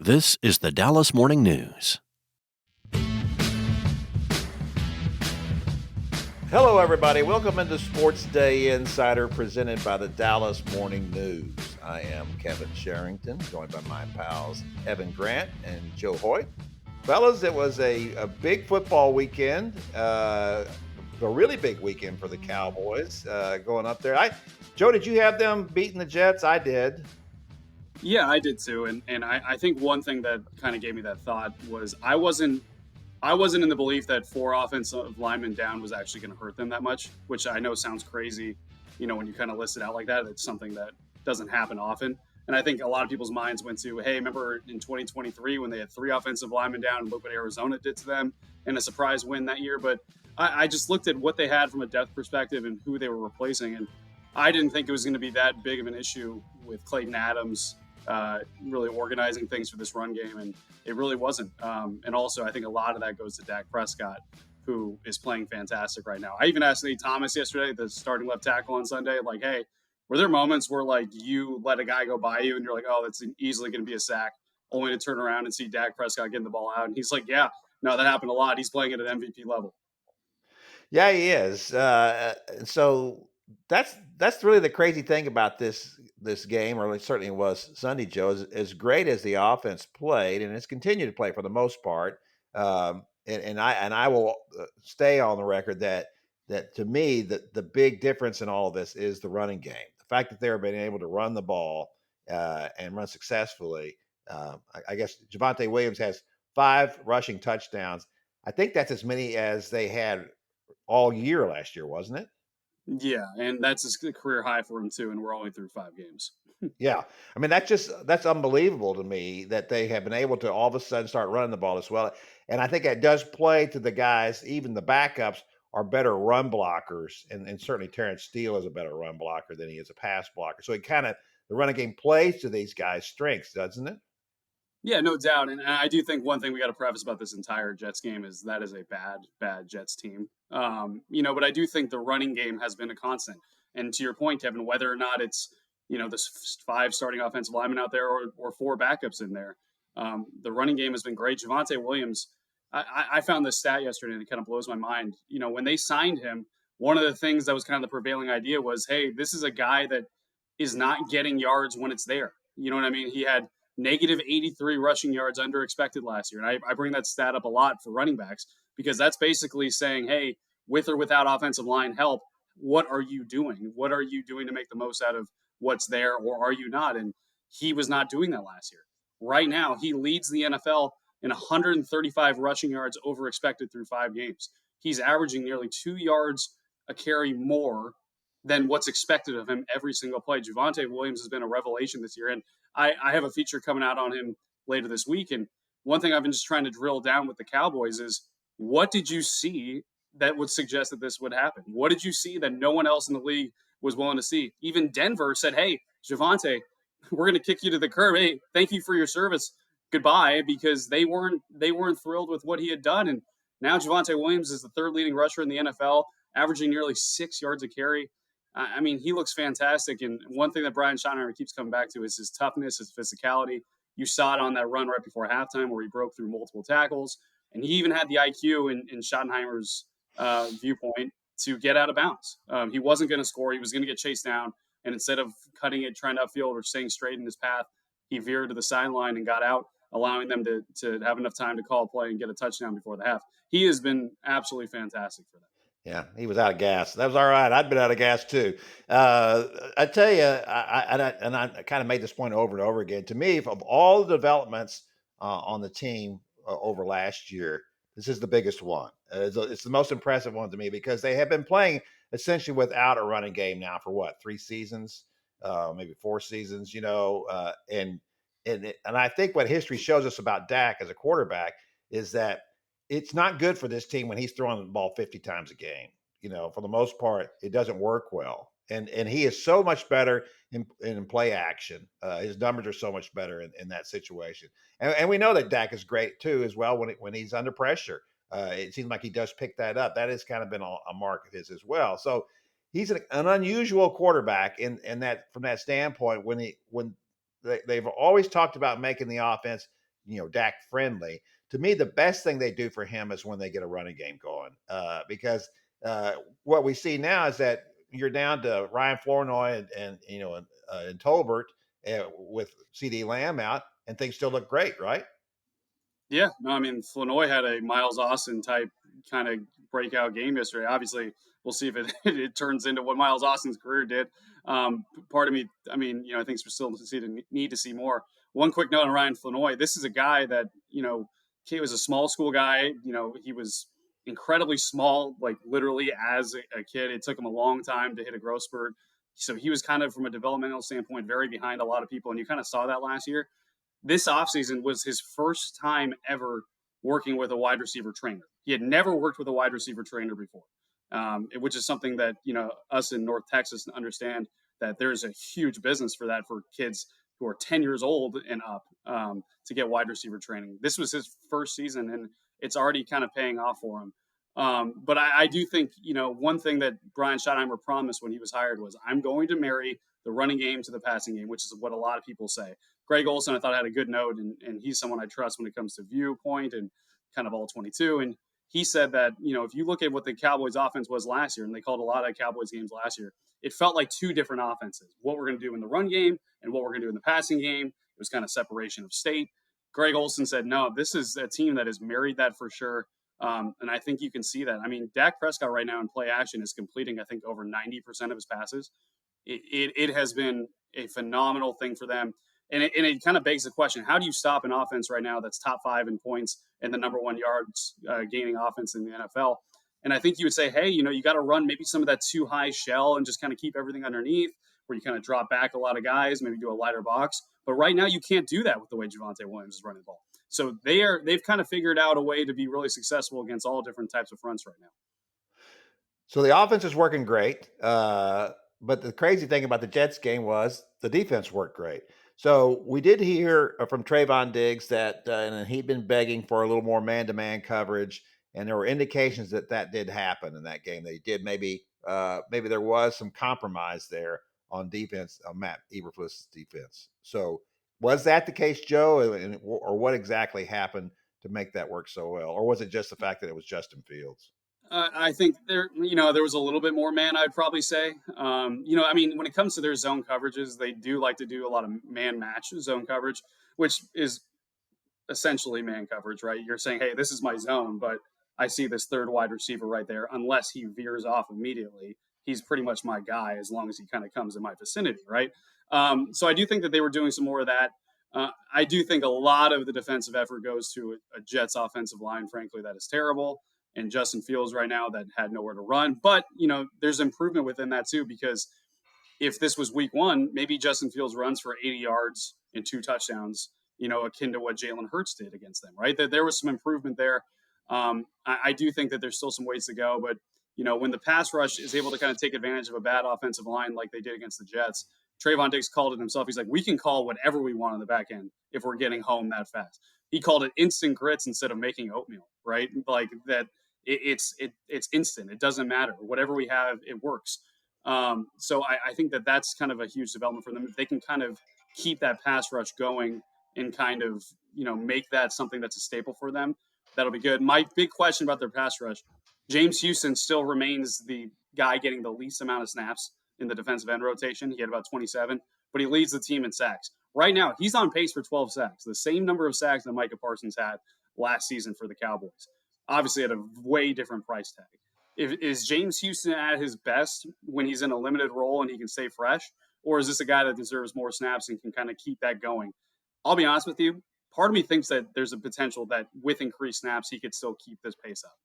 This is the Dallas Morning News. Hello, everybody. Welcome into SportsDay Insider presented by the Dallas Morning News. I am Kevin Sherrington, joined by my pals Grant and Joe Hoyt. Fellas, it was a big football weekend, a really big weekend for the Cowboys going up there. Joe, did you have them beating the Jets? I did. Yeah, I did too. And I think one thing that kind of gave me that thought was I wasn't in the belief that 4 offensive linemen down was actually going to hurt them that much, which I know sounds crazy, when you kind of list it out like that. It's something that doesn't happen often. And I think a lot of people's minds went to, hey, remember in 2023 when they had 3 offensive linemen down and look what Arizona did to them in a surprise win that year. But I just looked at what they had from a depth perspective and who they were replacing. And I didn't think it was going to be that big of an issue with Clayton Adams really organizing things for this run game, and it really wasn't. And also, I think a lot of that goes to Dak Prescott, who is playing fantastic right now. I even asked Nate Thomas yesterday, the starting left tackle on Sunday, like, hey, were there moments where, like, you let a guy go by you and you're like, oh, that's easily going to be a sack, only to turn around and see Dak Prescott getting the ball out? And he's like, yeah, no, that happened a lot. He's playing at an MVP level. Yeah, he is. So that's really the crazy thing about this game, or it certainly was Sunday, Joe. As great as the offense played, and it's continued to play for the most part. And I will stay on the record that to me the big difference in all of this is the running game. The fact that they're being able to run the ball and run successfully. I guess Javonte Williams has 5 rushing touchdowns. I think that's as many as they had all year last year, wasn't it? Yeah, and that's a career high for him too, and we're only through 5 games. Yeah. I mean, that's unbelievable to me that they have been able to all of a sudden start running the ball as well. And I think that does play to the guys, even the backups are better run blockers. And certainly Terrence Steele is a better run blocker than he is a pass blocker. So the running game plays to these guys' strengths, doesn't it? Yeah, no doubt. And I do think one thing we got to preface about this entire Jets game is that is a bad Jets team. But I do think the running game has been a constant. And to your point, Kevin, whether or not it's, this 5 starting offensive linemen out there or 4 backups in there, the running game has been great. Javonte Williams, I found this stat yesterday and it kind of blows my mind. When they signed him, one of the things that was kind of the prevailing idea was, hey, this is a guy that is not getting yards when it's there. You know what I mean? He had negative 83 rushing yards under expected last year. And I bring that stat up a lot for running backs because that's basically saying, hey, with or without offensive line help, what are you doing? What are you doing to make the most out of what's there, or are you not? And he was not doing that last year. Right now, he leads the NFL in 135 rushing yards over expected through 5 games. He's averaging nearly 2 yards a carry more than what's expected of him every single play. Javonte Williams has been a revelation this year, and I have a feature coming out on him later this week. And one thing I've been just trying to drill down with the Cowboys is, what did you see that would suggest that this would happen? What did you see that no one else in the league was willing to see? Even Denver said, hey, Javonte, we're going to kick you to the curb. Hey, thank you for your service. Goodbye, because they weren't thrilled with what he had done. And now Javonte Williams is the 3rd leading rusher in the NFL, averaging nearly 6 yards a carry. I mean, he looks fantastic. And one thing that Brian Schottenheimer keeps coming back to is his toughness, his physicality. You saw it on that run right before halftime where he broke through multiple tackles. And he even had the IQ in Schottenheimer's viewpoint to get out of bounds. He wasn't going to score. He was going to get chased down. And instead of cutting it, trying to upfield, or staying straight in his path, he veered to the sideline and got out, allowing them to have enough time to call a play and get a touchdown before the half. He has been absolutely fantastic for them. Yeah, he was out of gas. That was all right. I'd been out of gas too. I tell you, I kind of made this point over and over again. To me, of all the developments on the team over last year, this is the biggest one. It's the most impressive one to me because they have been playing essentially without a running game now for 3 seasons, maybe 4 seasons. And I think what history shows us about Dak as a quarterback is that it's not good for this team when he's throwing the ball 50 times a game. For the most part, it doesn't work well. And he is so much better in play action. His numbers are so much better in that situation. And we know that Dak is great too, as well, when he's under pressure. It seems like he does pick that up. That has kind of been a mark of his as well. So he's an unusual quarterback in that, from that standpoint, when they've always talked about making the offense Dak friendly. To me, the best thing they do for him is when they get a running game going, because what we see now is that you're down to Ryan Flournoy and Tolbert with CD Lamb out, and things still look great, right? Yeah, no, I mean, Flournoy had a Miles Austin type kind of breakout game yesterday. Obviously, we'll see if it it turns into what Miles Austin's career did. Part of me, I mean, I think we still need to see more. One quick note on Ryan Flournoy. This is a guy that he was a small school guy. He was incredibly small, like literally as a kid. It took him a long time to hit a growth spurt. So he was kind of, from a developmental standpoint, very behind a lot of people, and you kind of saw that last year. This offseason was his first time ever working with a wide receiver trainer. He had never worked with a wide receiver trainer before, which is something that, us in North Texas understand, that there's a huge business for that, for kids who are 10 years old and up, to get wide receiver training. This was his first season, and it's already kind of paying off for him. But I do think, one thing that Brian Schottenheimer promised when he was hired was, I'm going to marry the running game to the passing game, which is what a lot of people say. Greg Olson, I thought, had a good note, and he's someone I trust when it comes to viewpoint and kind of all 22. And he said that, if you look at what the Cowboys offense was last year, and they called a lot of Cowboys games last year, it felt like two different offenses. What we're going to do in the run game and what we're going to do in the passing game. It was kind of separation of state. Greg Olson said, no, this is a team that has married that for sure. And I think you can see that. I mean, Dak Prescott right now in play action is completing, I think, over 90% of his passes. It has been a phenomenal thing for them. And it kind of begs the question, how do you stop an offense right now that's top 5 in points and the number 1 yards gaining offense in the NFL? And I think you would say, hey, you got to run maybe some of that too high shell and just kind of keep everything underneath, where you kind of drop back a lot of guys, maybe do a lighter box. But right now you can't do that with the way Javonte Williams is running the ball. So they've kind of figured out a way to be really successful against all different types of fronts right now. So the offense is working great. But the crazy thing about the Jets game was the defense worked great. So we did hear from Trayvon Diggs that and he'd been begging for a little more man-to-man coverage, and there were indications that that did happen in that game. They did maybe there was some compromise there on defense, on Matt Eberflus' defense. So was that the case, Joe, or what exactly happened to make that work so well, or was it just the fact that it was Justin Fields? I think there was a little bit more man, I'd probably say. I mean, when it comes to their zone coverages, they do like to do a lot of man match zone coverage, which is essentially man coverage, right? You're saying, hey, this is my zone, but I see this third wide receiver right there. Unless he veers off immediately, he's pretty much my guy as long as he kind of comes in my vicinity, right? So I do think that they were doing some more of that. I do think a lot of the defensive effort goes to a Jets offensive line, frankly, that is terrible. And Justin Fields right now that had nowhere to run. But, there's improvement within that too, because if this was week 1, maybe Justin Fields runs for 80 yards and 2 touchdowns, akin to what Jalen Hurts did against them, right? That there was some improvement there. I do think that there's still some ways to go, but when the pass rush is able to kind of take advantage of a bad offensive line like they did against the Jets, Trayvon Diggs called it himself. He's like, we can call whatever we want on the back end if we're getting home that fast. He called it instant grits instead of making oatmeal, right? Like that. It's instant. It doesn't matter. Whatever we have, it works. So I think that that's kind of a huge development for them. If they can kind of keep that pass rush going and kind of, make that something that's a staple for them, that'll be good. My big question about their pass rush, James Houston still remains the guy getting the least amount of snaps in the defensive end rotation. He had about 27, but he leads the team in sacks. Right now, he's on pace for 12 sacks, the same number of sacks that Micah Parsons had last season for the Cowboys. Obviously at a way different price tag. Is James Houston at his best when he's in a limited role and he can stay fresh? Or is this a guy that deserves more snaps and can kind of keep that going? I'll be honest with you. Part of me thinks that there's a potential that with increased snaps, he could still keep this pace up.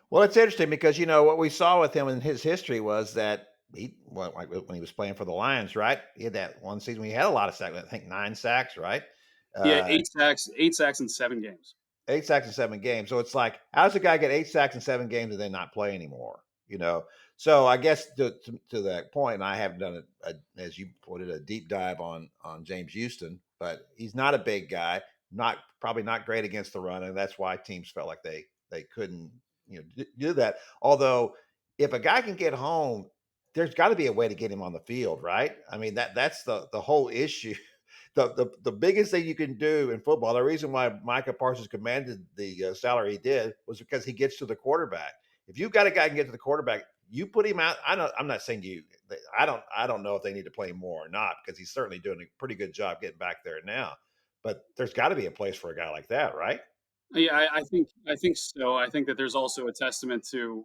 Well, it's interesting because what we saw with him in his history was that when he was playing for the Lions, right? He had that one season when he had a lot of sacks. I think 9 sacks, right? Yeah, 8 sacks in 7 games. 8 sacks in 7 games. So it's like, how does a guy get 8 sacks in 7 games and then not play anymore? So I guess to that point, and I haven't done as you put it, a deep dive on James Houston, but he's not a big guy, probably not great against the run, and that's why teams felt like they couldn't do that. Although if a guy can get home, there's got to be a way to get him on the field, right? I mean that's the whole issue. the biggest thing you can do in football, the reason why Micah Parsons commanded the salary he did was because he gets to the quarterback. If you've got a guy who can get to the quarterback, you put him out. I'm not saying you. I don't know if they need to play him more or not because he's certainly doing a pretty good job getting back there now. But there's got to be a place for a guy like that, right? Yeah, I think so. I think that there's also a testament to,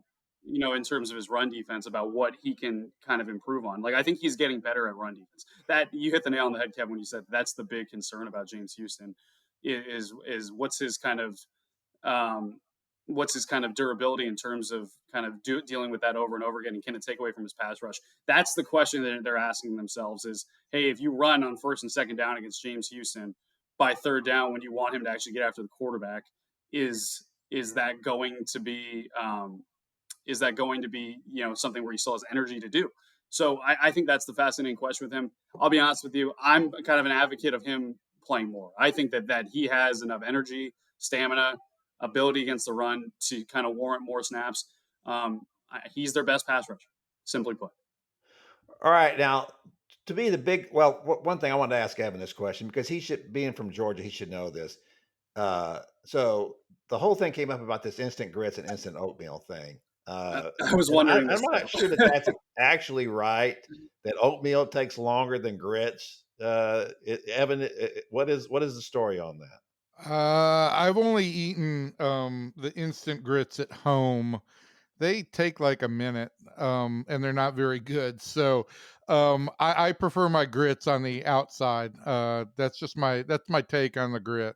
in terms of his run defense about what he can kind of improve on. Like I think he's getting better at run defense. That you hit the nail on the head, Kevin, when you said that's the big concern about James Houston is um, what's his kind of durability in terms of kind of dealing with that over and over again, and can it take away from his pass rush? That's the question that they're asking themselves is, hey, if you run on first and second down against James Houston by third down when you want him to actually get after the quarterback, is that going to be something where he still has energy to do? So I think that's the fascinating question with him. I'll be honest with you, I'm kind of an advocate of him playing more. I think that he has enough energy, stamina, ability against the run to kind of warrant more snaps. He's their best pass rusher, simply put. All right, now to me, one thing I wanted to ask Evan this question because he should, being from Georgia, he should know this. So the whole thing came up about this instant grits and instant oatmeal thing. I was And wondering I'm this not too. sure that that's actually right. That oatmeal takes longer than grits. Evan, what is the story on that? I've only eaten the instant grits at home. They take like a minute, and they're not very good. So I prefer my grits on the outside. That's my take on the grit.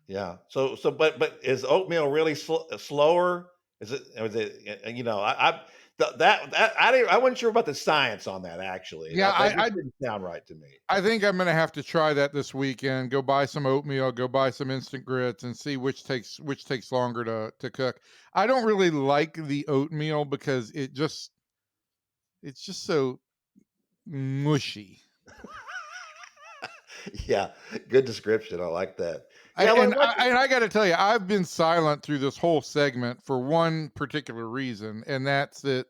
Yeah. But is oatmeal really slower? Is it? Or is it? I wasn't sure about the science on that. Actually, Yeah, that just didn't sound right to me. I think I'm gonna have to try that this weekend. Go buy some oatmeal, go buy some instant grits, and see which takes longer to cook. I don't really like the oatmeal because it's just so mushy. Yeah. Good description. I like that. I, Yeah. and I, and I got to tell you, I've been silent through this whole segment for one particular reason, and that's that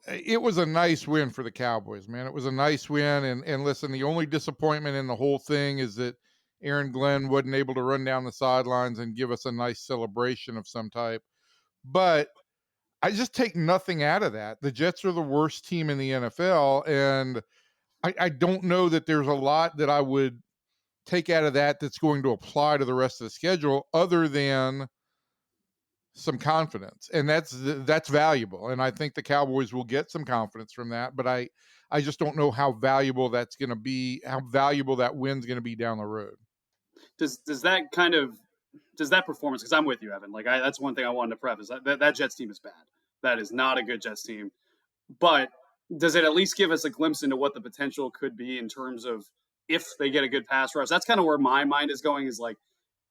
it was a nice win for the Cowboys, man. It was a nice win, and listen, the only disappointment in the whole thing is that Aaron Glenn wasn't able to run down the sidelines and give us a nice celebration of some type. But I just take nothing out of that. The Jets are the worst team in the NFL, and I don't know that there's a lot that I would take out of that that's going to apply to the rest of the schedule other than some confidence, and that's valuable, and I think the Cowboys will get some confidence from that, but I just don't know how valuable that's going to be, how valuable that win's going to be down the road. Does that kind of does that performance, because I'm with you, Evan, like that's one thing I wanted to preface, that Jets team is bad. That is not a good Jets team. But does it at least give us a glimpse into what the potential could be in terms of if they get a good pass rush? That's kind of where my mind is going, is like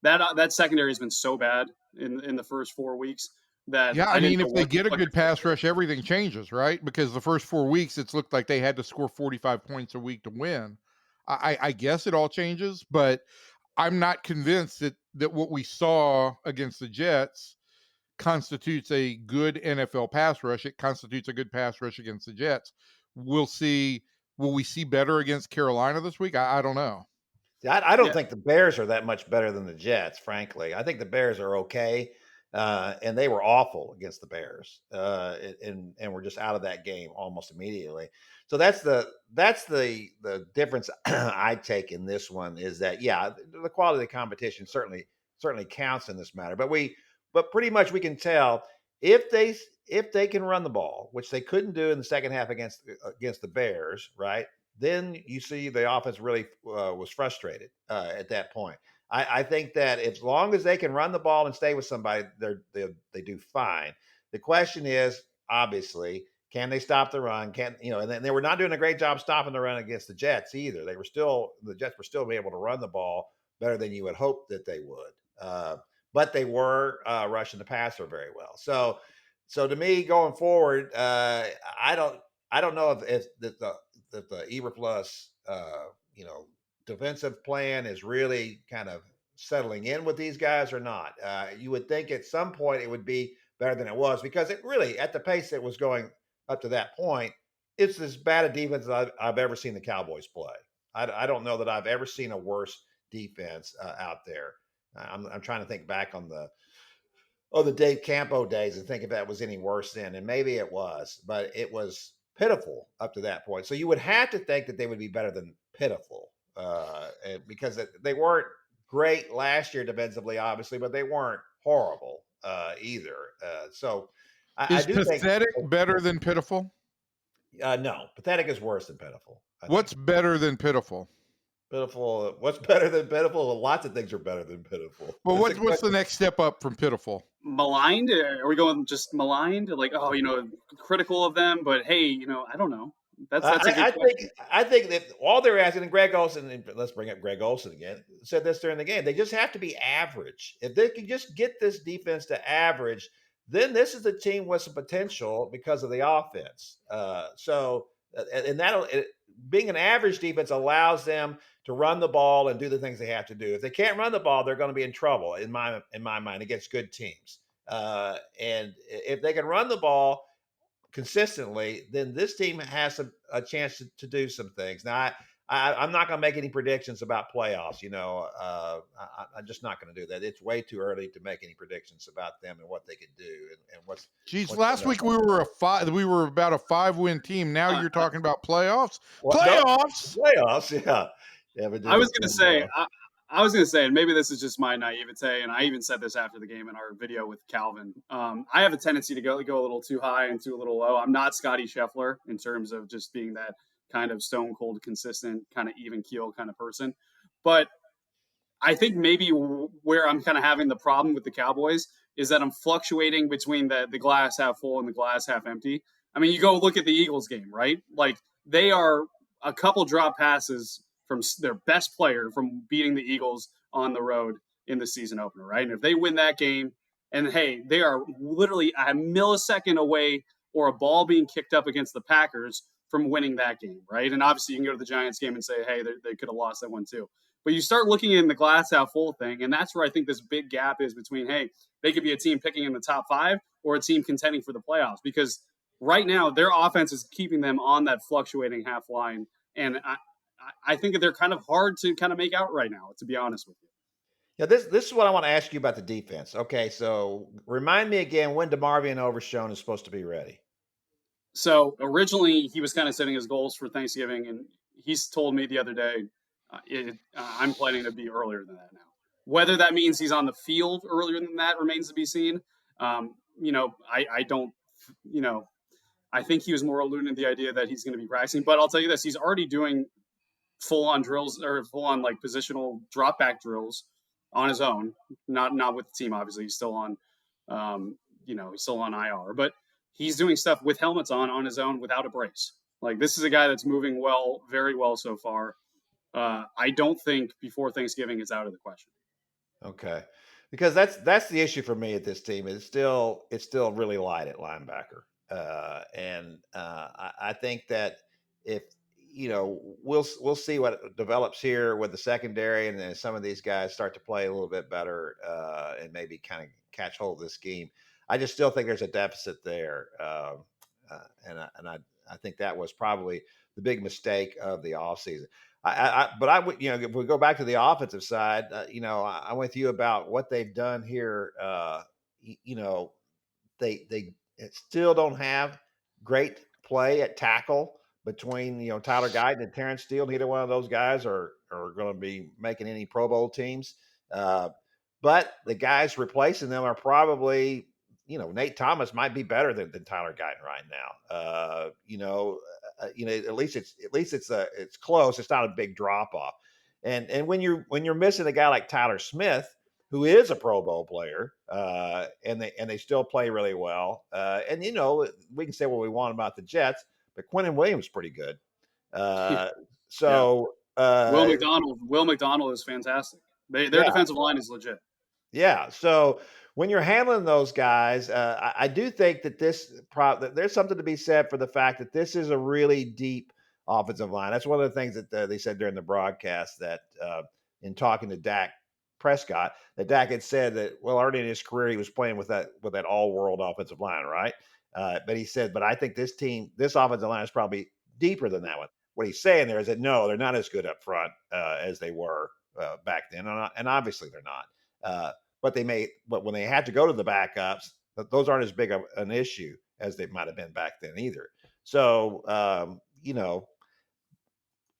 that secondary has been so bad in the first 4 weeks that Yeah, I I didn't mean, know if they get a what good pass rush, everything changes, right? Because the first 4 weeks, it's looked like they had to score 45 points a week to win. I guess it all changes, but I'm not convinced that what we saw against the Jets constitutes a good NFL pass rush. It constitutes a good pass rush against the Jets. We'll see. Will we see better against Carolina this week? I don't know. See, I don't yeah. think the Bears are that much better than the Jets, frankly. I think the Bears are okay, and they were awful against the Bears, and we're just out of that game almost immediately. So that's the difference I take in this one is that yeah, the quality of the competition certainly counts in this matter, but pretty much we can tell if they can run the ball, which they couldn't do in the second half against the Bears, right? Then you see the offense really was frustrated at that point. I think that as long as they can run the ball and stay with somebody, they do fine. The question is obviously, can they stop the run? And then they were not doing a great job stopping the run against the Jets either. The Jets were still able to run the ball better than you would hope that they would. But they were rushing the passer very well. So to me, going forward, I don't know if the Eberflus defensive plan is really kind of settling in with these guys or not. You would think at some point it would be better than it was because it really at the pace it was going up to that point, it's as bad a defense as I've ever seen the Cowboys play. I don't know that I've ever seen a worse defense out there. I'm trying to think back on the Dave Campo days and think if that was any worse then. And maybe it was, but it was pitiful up to that point. So you would have to think that they would be better than pitiful because they weren't great last year defensively, obviously, but they weren't horrible either. So I Is do think pathetic better than pitiful? no, pathetic is worse than pitiful. What's better than pitiful? Pitiful? What's better than pitiful? Well, lots of things are better than pitiful. Well, what's the next step up from pitiful? Maligned? Are we going just maligned? Like, oh, critical of them, but hey, I don't know. That's a good question. I think that all they're asking, and Greg Olson, and let's bring up Greg Olson again, said this during the game. They just have to be average. If they can just get this defense to average, then this is a team with some potential because of the offense. Being an average defense allows them to run the ball and do the things they have to do. If they can't run the ball, they're going to be in trouble in my mind against good teams. And if they can run the ball consistently, then this team has a chance to do some things. Now, I'm not going to make any predictions about playoffs. I'm just not going to do that. It's way too early to make any predictions about them and what they could do and what's. Geez, last week we were about a 5-win team. Now you're talking about playoffs. Playoffs, yeah. But I was going to say, and maybe this is just my naivete, and I even said this after the game in our video with Calvin. I have a tendency to go a little too high and too a little low. I'm not Scotty Scheffler in terms of just being that kind of stone cold, consistent, kind of even keel kind of person. But I think maybe where I'm kind of having the problem with the Cowboys is that I'm fluctuating between the glass half full and the glass half empty. I mean, you go look at the Eagles game, right? Like, they are a couple drop passes from their best player from beating the Eagles on the road in the season opener, right? And if they win that game, and hey, they are literally a millisecond away or a ball being kicked up against the Packers from winning that game, right? And obviously you can go to the Giants game and say, hey, they could have lost that one too. But you start looking in the glass half full thing, and that's where I think this big gap is between, hey, they could be a team picking in the top 5 or a team contending for the playoffs, because right now their offense is keeping them on that fluctuating half line. And I think that they're kind of hard to kind of make out right now, to be honest with you. Yeah, this is what I want to ask you about the defense. Okay, so remind me again when DeMarvion Overshown is supposed to be ready. So originally he was kind of setting his goals for Thanksgiving, and he's told me the other day, I'm planning to be earlier than that now. Whether that means he's on the field earlier than that remains to be seen. I don't, I think he was more alluding to the idea that he's going to be practicing. But I'll tell you this, he's already doing full-on drills, or full-on like positional drop-back drills on his own, not with the team. Obviously, he's still on, he's still on IR, but he's doing stuff with helmets on his own without a brace. Like, this is a guy that's moving well, very well so far. I don't think before Thanksgiving is out of the question. Okay, because that's the issue for me at this team. It's still really light at linebacker, and I think that if we'll see what develops here with the secondary, and then some of these guys start to play a little bit better and maybe kind of catch hold of this scheme. I just still think there's a deficit there, and I think that was probably the big mistake of the offseason. But I would, if we go back to the offensive side, I'm with you about what they've done here. They still don't have great play at tackle between Tyler Guyton and Terrence Steele. Neither one of those guys are going to be making any Pro Bowl teams. But the guys replacing them are probably, Nate Thomas might be better than Tyler Guyton right now. At least it's close. It's not a big drop off. And when you're missing a guy like Tyler Smith, who is a Pro Bowl player, and they still play really well. And we can say what we want about the Jets, but Quentin Williams is pretty good. Will McDonald is fantastic. Their defensive line is legit. Yeah. So when you're handling those guys, I do think that there's something to be said for the fact that this is a really deep offensive line. That's one of the things that they said during the broadcast, that in talking to Dak Prescott, that Dak had said that, well, already in his career, he was playing with that all-world offensive line, right? But he said, but I think this offensive line is probably deeper than that one. what he's saying there is that no, they're not as good up front as they were back then, and obviously they're not. But when they had to go to the backups, those aren't as big of an issue as they might have been back then either. So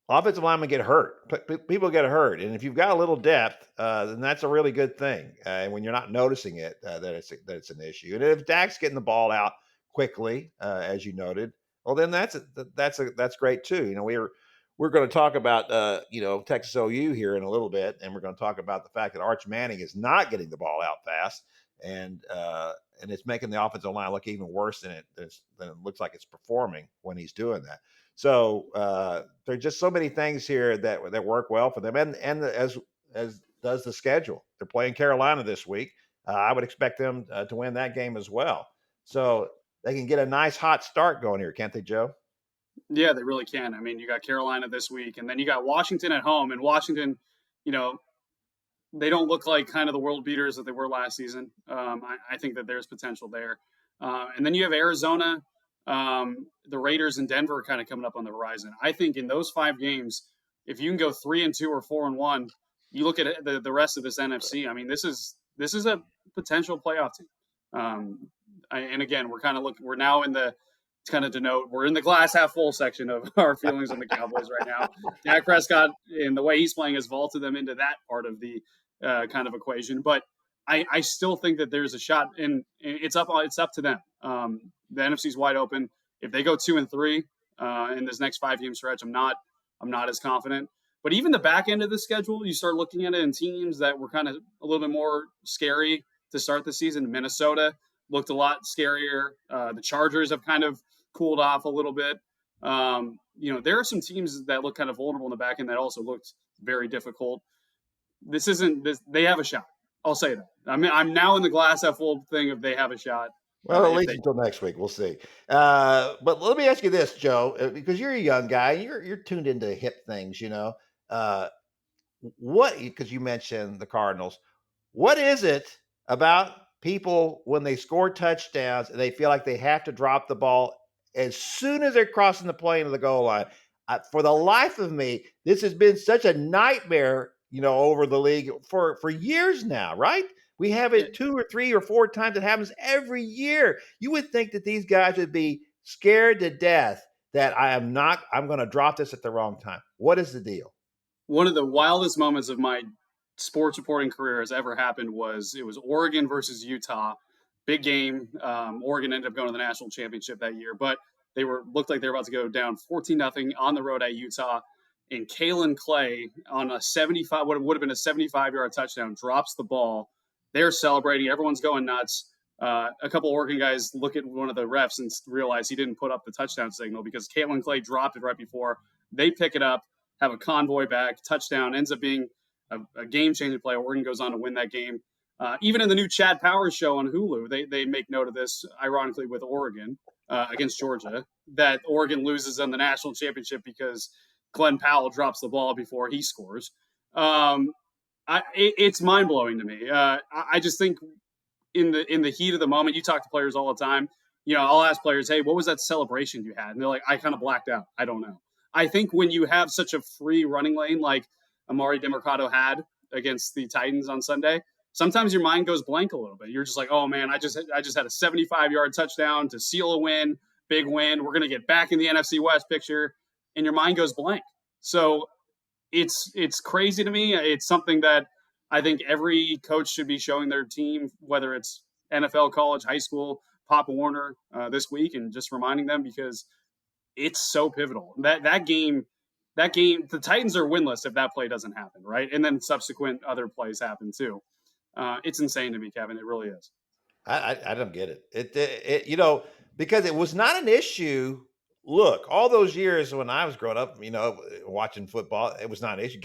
offensive linemen get hurt. People get hurt, and if you've got a little depth, then that's a really good thing. And when you're not noticing it, that it's an issue. And if Dak's getting the ball out quickly, as you noted, well, then that's great too. We're going to talk about Texas OU here in a little bit, and we're going to talk about the fact that Arch Manning is not getting the ball out fast, and it's making the offensive line look even worse than it looks like it's performing when he's doing that. So there are just so many things here that work well for them, and as does the schedule. They're playing Carolina this week. I would expect them to win that game as well. So they can get a nice hot start going here, can't they, Joe? Yeah, they really can. I mean, you got Carolina this week, and then you got Washington at home. And Washington, they don't look like kind of the world beaters that they were last season. I think that there's potential there. And then you have Arizona, the Raiders, and Denver kind of coming up on the horizon. I think in those 5 games, if you can go 3-2 or 4-1, you look at the rest of this NFC. I mean, this is a potential playoff team. And again, we're now in the kind of denote we're in the glass half full section of our feelings on the Cowboys right now. Dak Prescott, in the way he's playing, has vaulted them into that part of the kind of equation. But I still think that there's a shot, and it's up to them. The NFC's wide open. If they go 2-3 in this next 5-game stretch, I'm not as confident. But even the back end of the schedule, you start looking at it in teams that were kind of a little bit more scary to start the season. Minnesota looked a lot scarier. The Chargers have kind of cooled off a little bit. There are some teams that look kind of vulnerable in the back end that also looked very difficult. They have a shot. I'll say that. I mean, I'm now in the glass half full thing of they have a shot. Well, at least until next week, we'll see. But let me ask you this, Joe, because you're a young guy, you're tuned into hip things, because you mentioned the Cardinals. What is it about people when they score touchdowns and they feel like they have to drop the ball as soon as they're crossing the plane of the goal line? For the life of me, this has been such a nightmare, over the league for years now, right? We have it 2 or 3 or 4 times. It happens every year. You would think that these guys would be scared to death that I'm going to drop this at the wrong time. What is the deal? One of the wildest moments of my sports reporting career has ever happened was Oregon versus Utah. Big game. Oregon ended up going to the national championship that year, but they looked like they were about to go down 14-0 on the road at Utah. And Kalen Clay on what would have been a 75-yard touchdown, drops the ball. They're celebrating. Everyone's going nuts. A couple Oregon guys look at one of the refs and realize he didn't put up the touchdown signal because Kalen Clay dropped it right before. They pick it up, have a convoy back, touchdown, ends up being a game-changing play. Oregon goes on to win that game. Even in the new Chad Powers show on Hulu, they make note of this, ironically, with Oregon against Georgia, that Oregon loses on the national championship because Glenn Powell drops the ball before he scores. It's mind-blowing to me. I just think in the heat of the moment, you talk to players all the time. I'll ask players, hey, what was that celebration you had? And they're like, I kind of blacked out. I don't know. I think when you have such a free running lane like Amari DeMercado had against the Titans on Sunday, sometimes your mind goes blank a little bit. You're just like, oh, man, I just had a 75-yard touchdown to seal a win, big win. We're going to get back in the NFC West picture. And your mind goes blank. So it's crazy to me. It's something that I think every coach should be showing their team, whether it's NFL, college, high school, Pop Warner this week, and just reminding them because it's so pivotal. That game, the Titans are winless if that play doesn't happen, right? And then subsequent other plays happen too. It's insane to me, Kevin. It really is. I don't get it. It because it was not an issue. Look, all those years when I was growing up, watching football, it was not an issue.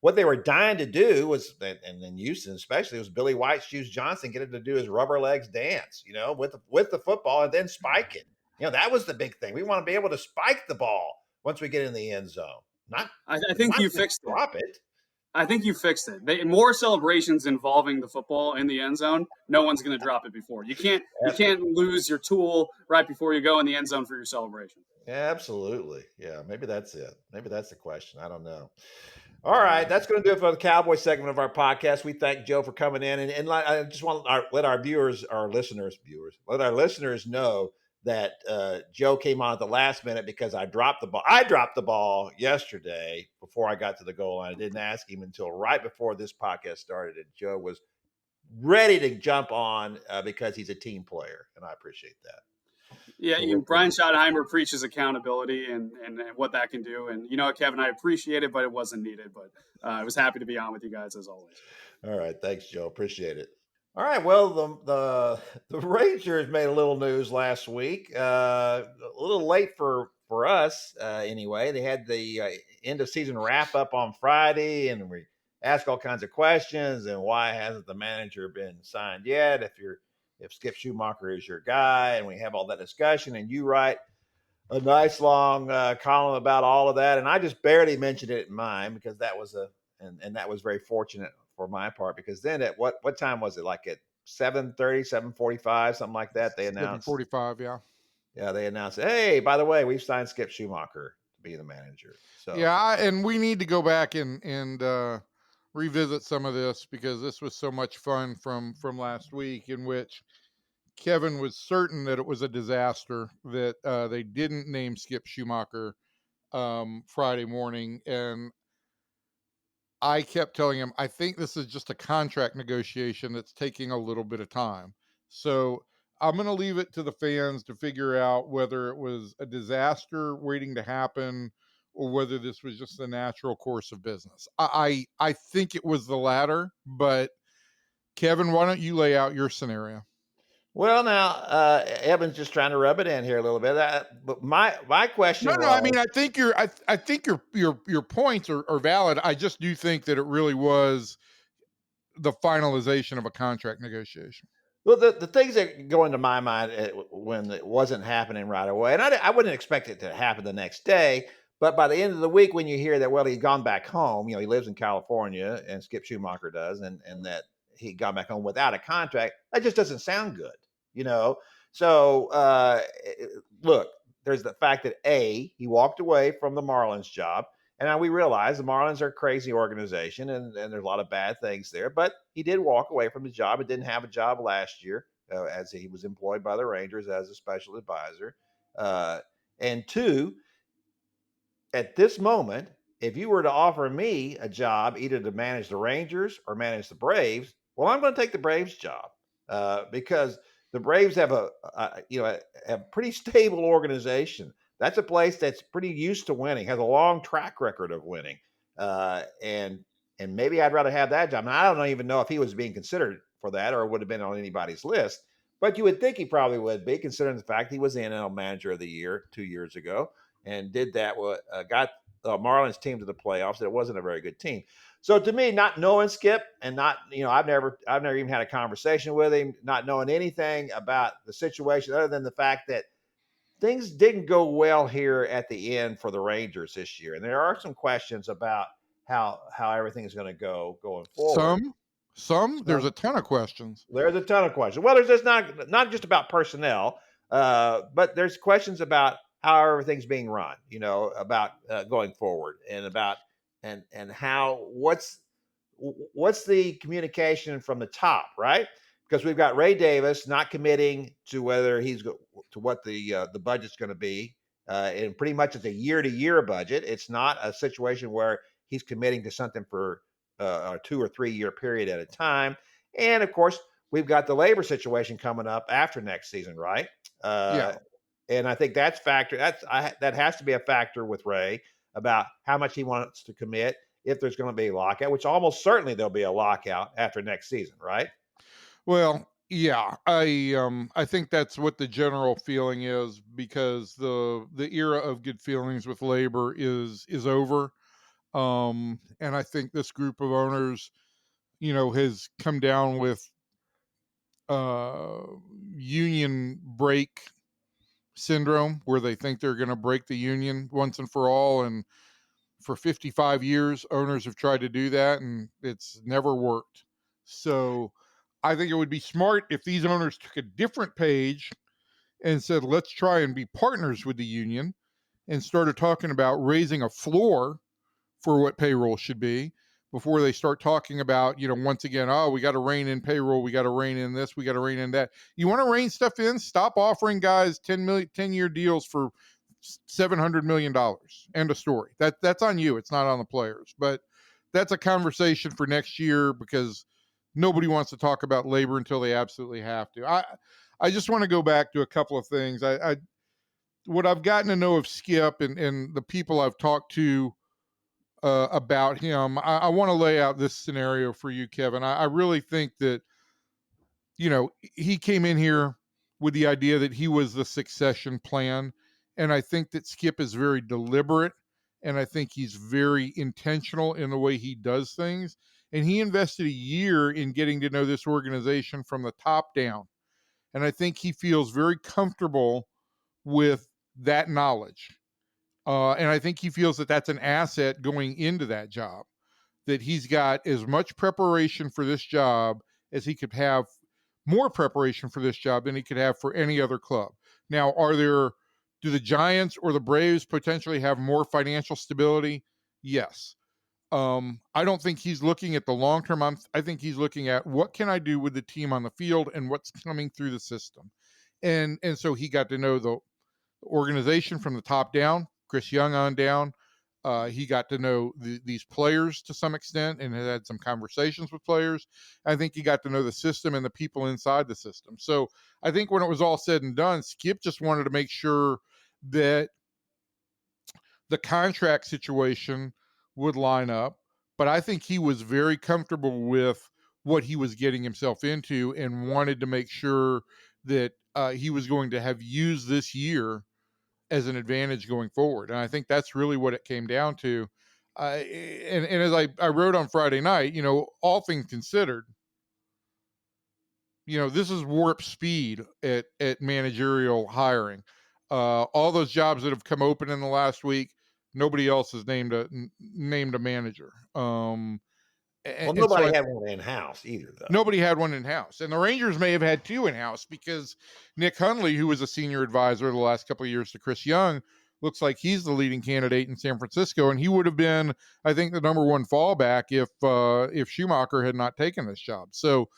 What they were dying to do was, and in Houston especially, was Billy White, Shoes Johnson, get him to do his rubber legs dance, with the football and then spike it. That was the big thing. We want to be able to spike the ball once we get in the end zone. I think you fixed it. Drop it. I think you fixed it. More celebrations involving the football in the end zone. No one's going to drop it before. You can't lose your tool right before you go in the end zone for your celebration. Yeah, absolutely. Yeah, maybe that's it. Maybe that's the question. I don't know. All right, that's going to do it for the Cowboy segment of our podcast. We thank Joe for coming in, and I just want to let our let our listeners know that Joe came on at the last minute because I dropped the ball. I dropped the ball yesterday before I got to the goal line. I didn't ask him until right before this podcast started, and Joe was ready to jump on because he's a team player, and I appreciate that. Yeah, So we'll Brian Schottenheimer preaches accountability and what that can do. And you know what, Kevin, I appreciate it, but it wasn't needed. But I was happy to be on with you guys as always. All right, thanks, Joe. Appreciate it. All right, well, the Rangers made a little news last week. A little late for us, anyway. They had the end of season wrap up on Friday, and we asked all kinds of questions. And why hasn't the manager been signed yet? If Skip Schumaker is your guy, and we have all that discussion, and you write a nice long column about all of that, and I just barely mentioned it in mine because that was and that was very fortunate for my part, because then at what time was it, like at 7:30, 7:45, something like that, they announced 7:45, yeah. they announced, hey, by the way, we've signed Skip Schumaker to be the manager. So Yeah, and we need to go back and revisit some of this, because this was so much fun from last week, in which Kevin was certain that it was a disaster that they didn't name Skip Schumaker Friday morning, and I kept telling him, I think this is just a contract negotiation that's taking a little bit of time. So I'm going to leave it to the fans to figure out whether it was a disaster waiting to happen or whether this was just the natural course of business. I think it was the latter, but Kevin, why don't you lay out your scenario? well, now Evan's just trying to rub it in here a little bit. But my question No. I was, mean, I think your points are valid. I just do think that it really was the finalization of a contract negotiation. well, the things that go into my mind when it wasn't happening right away, and I wouldn't expect it to happen the next day, but by the end of the week, when you hear that, well, he's gone back home, he lives in California, and Skip Schumaker does, and that he gone back home without a contract, that just doesn't sound good, you know. So look, there's the fact that he walked away from the Marlins job. And now we realize the Marlins are a crazy organization, and there's a lot of bad things there. But he did walk away from the job and didn't have a job last year, as he was employed by the Rangers as a special advisor. Uh, and two, at this moment, if you were to offer me a job either to manage the Rangers or manage the Braves, well, I'm going to take the Braves job because the Braves have a pretty stable organization. That's a place that's pretty used to winning, has a long track record of winning, and maybe I'd rather have that job. Now, I don't even know if he was being considered for that or would have been on anybody's list, but you would think he probably would be, considering the fact he was the NL Manager of the Year 2 years ago and did that. Got Marlins team to the playoffs. It wasn't a very good team. So to me, not knowing Skip and not, I've never even had a conversation with him, not knowing anything about the situation other than the fact that things didn't go well here at the end for the Rangers this year, and there are some questions about how everything is going to go going forward. There's a ton of questions. There's a ton of questions. Well, there's just not just about personnel, but there's questions about how everything's being run. About going forward, and about and how what's the communication from the top, right? Because we've got Ray Davis not committing to whether to what the budget's going to be, and pretty much it's a year-to-year budget. It's not a situation where he's committing to something for a 2 or 3 year period at a time. And of course, we've got the labor situation coming up after next season, right? Yeah. And I think that has to be a factor with Ray about how much he wants to commit if there's going to be a lockout, which almost certainly there'll be a lockout after next season, right? Well, yeah, I think that's what the general feeling is, because the era of good feelings with labor is over. And I think this group of owners, has come down with uh union break syndrome, where they think they're going to break the union once and for all. And for 55 years, owners have tried to do that, and it's never worked. So I think it would be smart if these owners took a different page and said, let's try and be partners with the union. and started talking about raising a floor for what payroll should be before they start talking about, once again, oh, we got to rein in payroll. We got to rein in this. We got to rein in that. You want to rein stuff in? Stop offering guys 10-year deals for $700 million. End of story. That's on you. It's not on the players. But that's a conversation for next year because nobody wants to talk about labor until they absolutely have to. I just want to go back to a couple of things. What I've gotten to know of Skip and the people I've talked to about him, I want to lay out this scenario for you, Kevin. I really think that, he came in here with the idea that he was the succession plan. And I think that Skip is very deliberate. And I think he's very intentional in the way he does things. And he invested a year in getting to know this organization from the top down. And I think he feels very comfortable with that knowledge. And I think he feels that that's an asset going into that job, that he's got as much preparation for this job as he could have, more preparation for this job than he could have for any other club. Now, do the Giants or the Braves potentially have more financial stability? Yes. I don't think he's looking at the long term. I think he's looking at what can I do with the team on the field and what's coming through the system. And so he got to know the organization from the top down, Chris Young on down. He got to know these players to some extent and had some conversations with players. I think he got to know the system and the people inside the system. So I think when it was all said and done, Skip just wanted to make sure that the contract situation would line up. But I think he was very comfortable with what he was getting himself into and wanted to make sure that he was going to have used this year as an advantage going forward. And I think that's really what it came down to. And as I wrote on Friday night, all things considered, this is warp speed at managerial hiring. All those jobs that have come open in the last week, nobody else has named a manager. Well, And so nobody had one in house either, though. nobody had one in house, and the Rangers may have had two in house because Nick Hundley, who was a senior advisor the last couple of years to Chris Young, looks like he's the leading candidate in San Francisco, and he would have been, I think, the number one fallback if Schumaker had not taken this job. So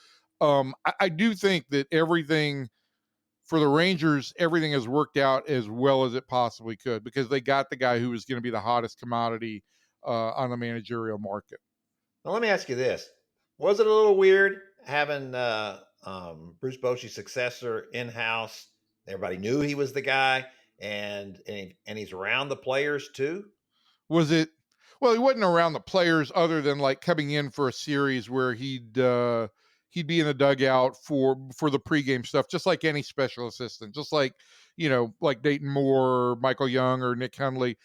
I do think that everything for the Rangers, everything has worked out as well as it possibly could because they got the guy who was going to be the hottest commodity on the managerial market. Now, let me ask you this. Was it a little weird having Bruce Bochy's successor in-house? Everybody knew he was the guy, and he's around the players too? Was it? Well, he wasn't around the players other than like coming in for a series where he'd be in the dugout for the pregame stuff, just like any special assistant, just like, like Dayton Moore, Michael Young, or Nick Hundley.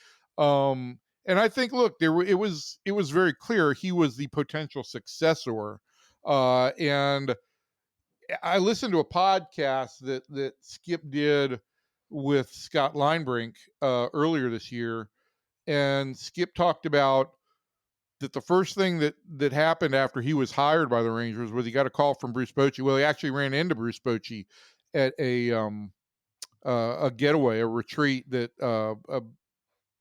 And I think, look, it was very clear he was the potential successor. And I listened to a podcast that Skip did with Scott Linebrink earlier this year, and Skip talked about that the first thing that happened after he was hired by the Rangers was he got a call from Bruce Bochy. Well, he actually ran into Bruce Bochy at a getaway, a retreat that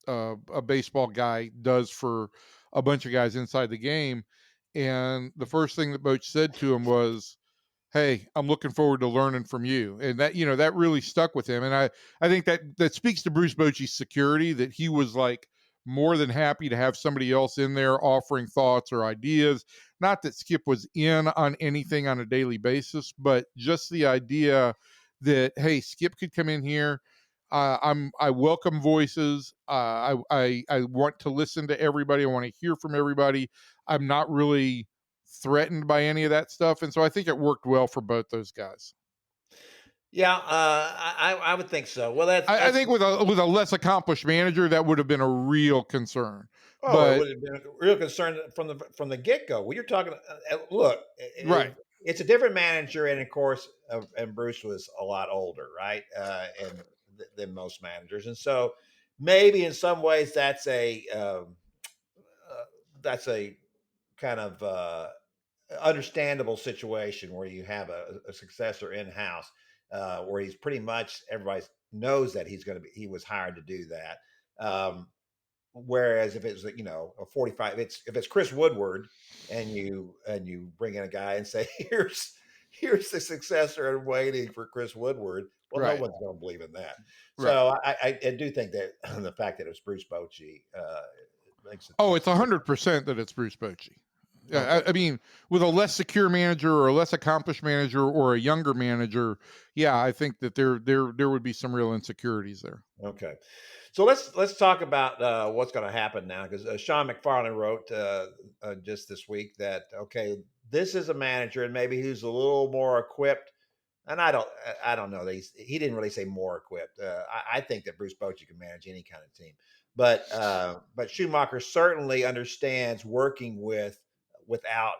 a baseball guy does for a bunch of guys inside the game. And the first thing that Boch said to him was, "Hey, I'm looking forward to learning from you." And that, that really stuck with him. And I think that speaks to Bruce Bochy's security, that he was like more than happy to have somebody else in there offering thoughts or ideas. Not that Skip was in on anything on a daily basis, but just the idea that, hey, Skip could come in here. I welcome voices. I want to listen to everybody. I want to hear from everybody. I'm not really threatened by any of that stuff, and so I think it worked well for both those guys. Yeah, I would think so. Well, I think with a less accomplished manager, that would have been a real concern. It would have been a real concern from the get-go. Well, you're talking. Look, right. It's a different manager, and of course, and Bruce was a lot older, right? Than most managers, and so maybe in some ways that's a kind of understandable situation where you have a successor in house, where he's pretty much everybody knows that he was hired to do that. Whereas if it's a 45, if it's Chris Woodward and you bring in a guy and say here's the successor and waiting for Chris Woodward, well, no Right. one's going to believe in that. Right. So I do think that the fact that it was Bruce Bochy makes it. Oh, it's 100% that it's Bruce Bochy. Okay. I mean, with a less secure manager or a less accomplished manager or a younger manager, yeah, I think that there would be some real insecurities there. Okay. So let's talk about what's going to happen now, because Sean McFarlane wrote just this week that this is a manager and maybe who's a little more equipped. And I don't know that he didn't really say more equipped. I think that Bruce Bochy can manage any kind of team, but Schumacher certainly understands working without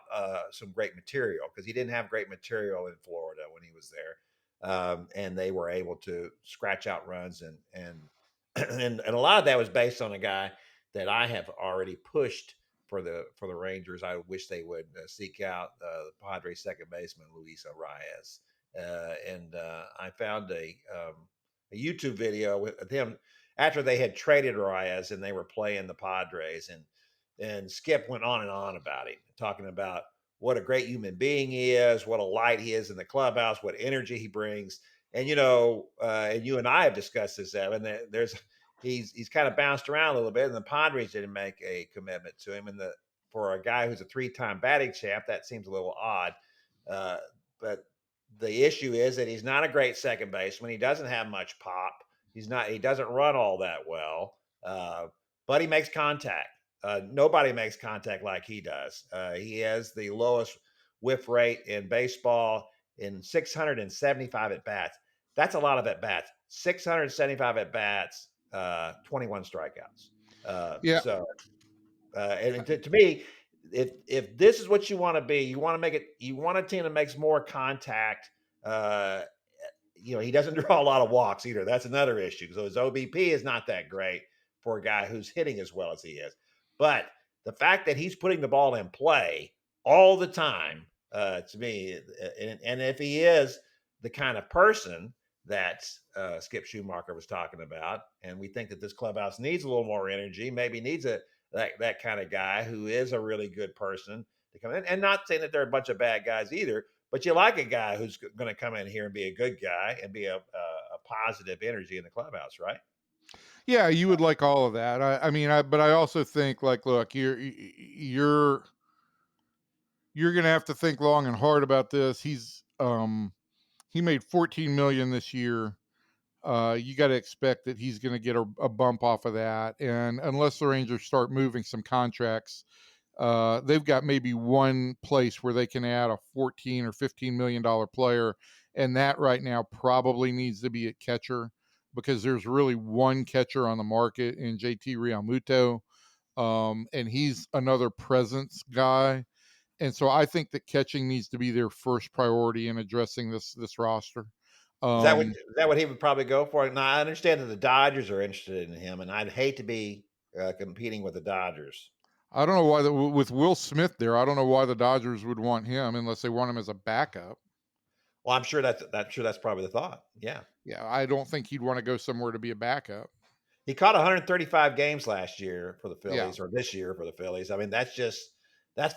some great material, because he didn't have great material in Florida when he was there, and they were able to scratch out runs and and a lot of that was based on a guy that I have already pushed for the Rangers. I wish they would seek out the Padres second baseman Luis Arias. And I found a YouTube video with him after they had traded Arias and they were playing the Padres, and Skip went on and on about him, talking about what a great human being he is, what a light he is in the clubhouse, what energy he brings. And and you and I have discussed this, Evan. He's kind of bounced around a little bit, and the Padres didn't make a commitment to him. And for a guy who's a 3-time batting champ, that seems a little odd. But the issue is that he's not a great second baseman. He doesn't have much pop. He doesn't run all that well, but he makes contact. Nobody makes contact like he does. He has the lowest whiff rate in baseball in 675 at bats. That's a lot of at bats. 675 at bats, 21 strikeouts. Yeah. So, and to me, if this is what you want to be, you want a team that makes more contact. He doesn't draw a lot of walks either. That's another issue. So his OBP is not that great for a guy who's hitting as well as he is. But the fact that he's putting the ball in play all the time, to me, and if he is the kind of person that Skip Schumaker was talking about, and we think that this clubhouse needs a little more energy, maybe needs that kind of guy who is a really good person to come in. And not saying that they're a bunch of bad guys either, but you like a guy who's going to come in here and be a good guy and be a positive energy in the clubhouse, right? Yeah, you would like all of that. But I also think, like, look, you're going to have to think long and hard about this. He made $14 million this year. You got to expect that he's going to get a bump off of that. And unless the Rangers start moving some contracts, they've got maybe one place where they can add a $14 or $15 million player. And that right now probably needs to be a catcher, because there's really one catcher on the market in JT Realmuto. And he's another presence guy. And so I think that catching needs to be their first priority in addressing this roster. Is that what he would probably go for? Now, I understand that the Dodgers are interested in him, and I'd hate to be competing with the Dodgers. I don't know why with Will Smith there, I don't know why the Dodgers would want him unless they want him as a backup. Well, I'm sure that's probably the thought. Yeah. Yeah, I don't think he'd want to go somewhere to be a backup. He caught 135 games last year for the Phillies, Yeah. or this year for the Phillies. I mean, that's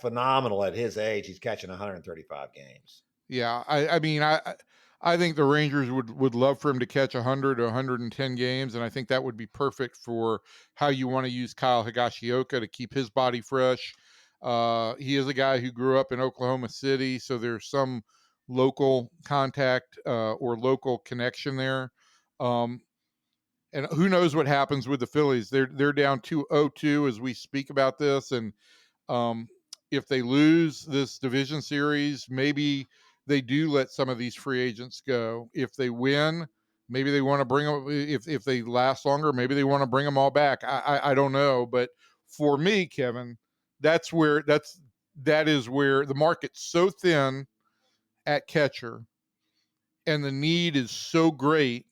phenomenal at his age. He's catching 135 games. Yeah, I think the Rangers would love for him to catch 100 or 110 games, and I think that would be perfect for how you want to use Kyle Higashioka to keep his body fresh. He is a guy who grew up in Oklahoma City, so there's some local contact or local connection there. And who knows what happens with the Phillies? They're down 2-0-2 as we speak about this, and if they lose this division series, maybe they do let some of these free agents go. If they win, maybe they want to bring them. If they last longer, maybe they want to bring them all back. I don't know, but for me, Kevin, that is where the market's so thin at catcher, and the need is so great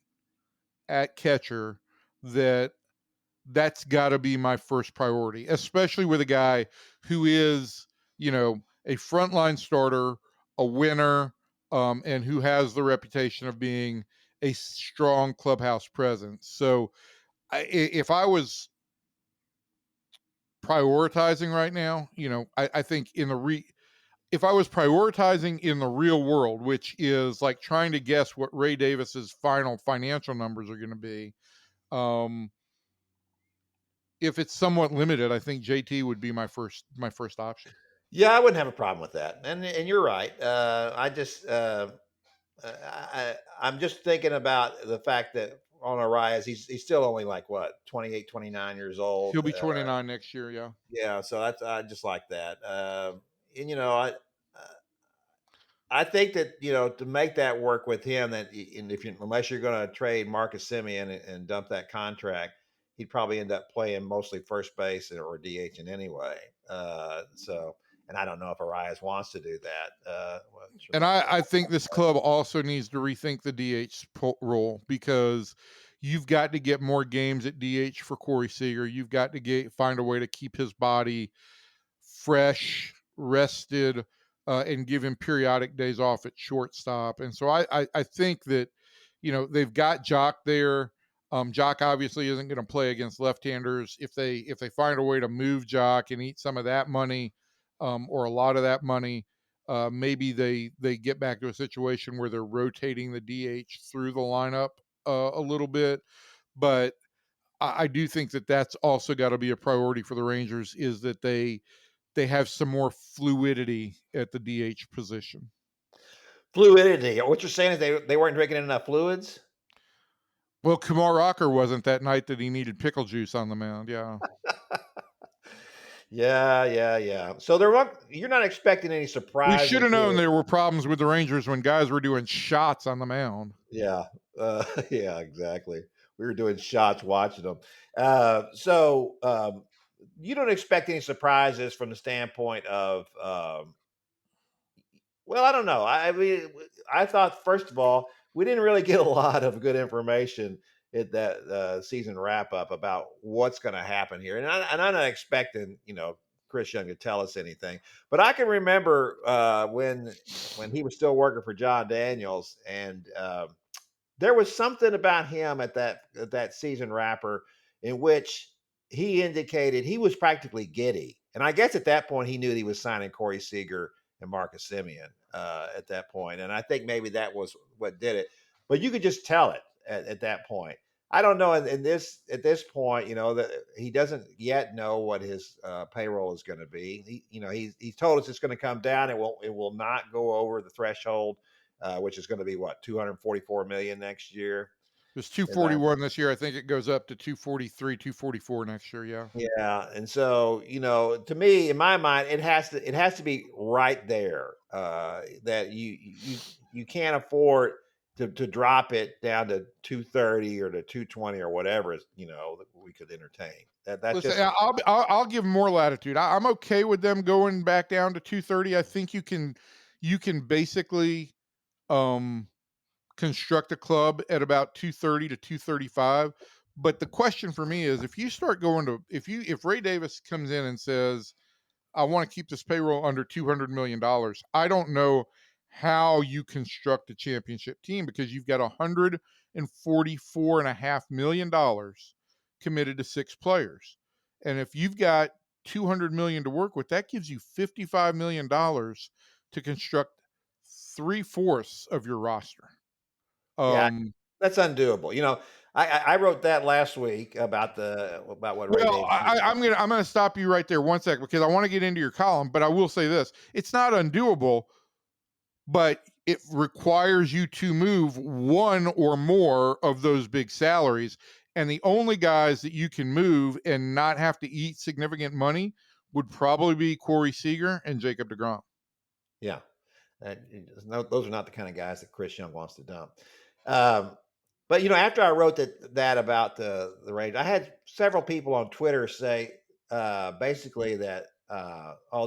at catcher that's got to be my first priority, especially with a guy who is, a frontline starter, a winner, and who has the reputation of being a strong clubhouse presence. So if I was prioritizing right now, I think if I was prioritizing in the real world, which is like trying to guess what Ray Davis's final financial numbers are going to be, if it's somewhat limited, I think JT would be my first option. Yeah, I wouldn't have a problem with that. And you're right. I'm just thinking about the fact that on Arias, he's still only like what 28, 29 years old. He'll be 29 next year. Yeah. Yeah, so that's I just like that. And I think that to make that work with him, and if you unless you're going to trade Marcus Simeon and dump that contract, he'd probably end up playing mostly first base or DH in anyway. And I don't know if Arias wants to do that. And I think this club also needs to rethink the DH role, because you've got to get more games at DH for Corey Seager. You've got to find a way to keep his body fresh, rested, and give him periodic days off at shortstop. And so I think that, they've got Jock there. Jock obviously isn't going to play against left-handers. If they find a way to move Jock and eat some of that money, or a lot of that money, maybe they get back to a situation where they're rotating the DH through the lineup a little bit. But I do think that that's also got to be a priority for the Rangers, is that they have some more fluidity at the DH position. Fluidity. What you're saying is they weren't drinking enough fluids? Well, Kumar Rocker wasn't that night that he needed pickle juice on the mound. Yeah. Yeah. So you're not expecting any We surprises. should have known there were problems with the Rangers when guys were doing shots on the mound. Yeah. Yeah, exactly. We were doing shots watching them. So you don't expect any surprises from the standpoint of well, I don't know. I mean, I thought first of all, we didn't really get a lot of good information at that season wrap up about what's going to happen here, and I'm not expecting Chris Young to tell us anything. But I can remember when he was still working for John Daniels, and there was something about him at that season wrapper in which he indicated he was practically giddy, and I guess at that point he knew he was signing Corey Seager and Marcus Simeon at that point. And I think maybe that was what did it. But you could just tell it at that point. I don't know at this point, that he doesn't yet know what his payroll is going to be. He's told us it's going to come down. It will not go over the threshold, which is going to be what 244 million next year. It was 241 this year. I think it goes up to 243, 244 next year. Yeah. Yeah. And so, to me, in my mind, it has to be right there. That you can't afford to drop it down to 230 or to 220 or whatever, that we could entertain. That's Listen, just I'll give more latitude. I'm okay with them going back down to 230. I think you can basically construct a club at about 230 to 235. But the question for me is, if you start going to if Ray Davis comes in and says, I want to keep this payroll under $200 million, I don't know how you construct a championship team, because you've got $144.5 million committed to 6 players. And if you've got $200 million to work with, that gives you $55 million to construct 3/4 of your roster. yeah, that's undoable. I wrote that last week about what Ray Well, Davis. I'm gonna stop you right there 1 second, because I want to get into your column, but I will say this: it's not undoable, but it requires you to move one or more of those big salaries, and the only guys that you can move and not have to eat significant money would probably be Corey Seager and Jacob deGrom. Yeah. Those are not the kind of guys that Chris Young wants to dump. But after I wrote that about the Rangers, I had several people on Twitter say basically that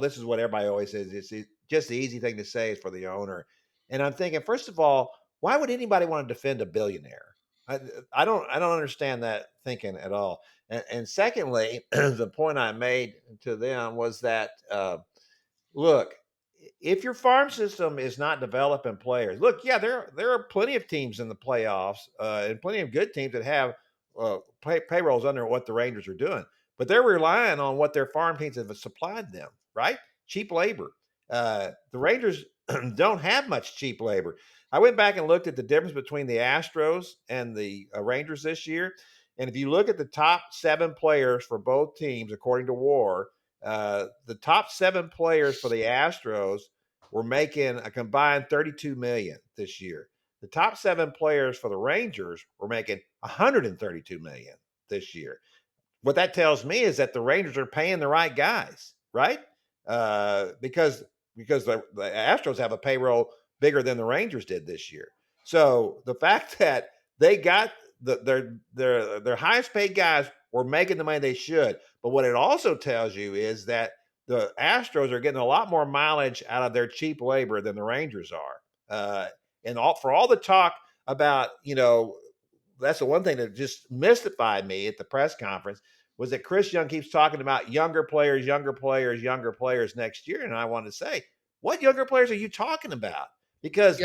this is what everybody always says. It's just the easy thing to say is for the owner. And I'm thinking, first of all, why would anybody want to defend a billionaire? I don't understand that thinking at all. And secondly, the point I made to them was that look, if your farm system is not developing players, look, yeah, there are plenty of teams in the playoffs and plenty of good teams that have payrolls under what the Rangers are doing, but they're relying on what their farm teams have supplied them, right? Cheap labor. The Rangers don't have much cheap labor. I went back and looked at the difference between the Astros and the Rangers this year. And if you look at the top 7 players for both teams, according to WAR, the top 7 players for the Astros were making a combined $32 million this year. The top 7 players for the Rangers were making $132 million this year. What that tells me is that the Rangers are paying the right guys, right? Because the Astros have a payroll bigger than the Rangers did this year. So the fact that they got their highest paid guys were making the money they should, but what it also tells you is that the Astros are getting a lot more mileage out of their cheap labor than the Rangers are. And for all the talk about, that's the one thing that just mystified me at the press conference was that Chris Young keeps talking about younger players next year. And I want to say, what younger players are you talking about? Because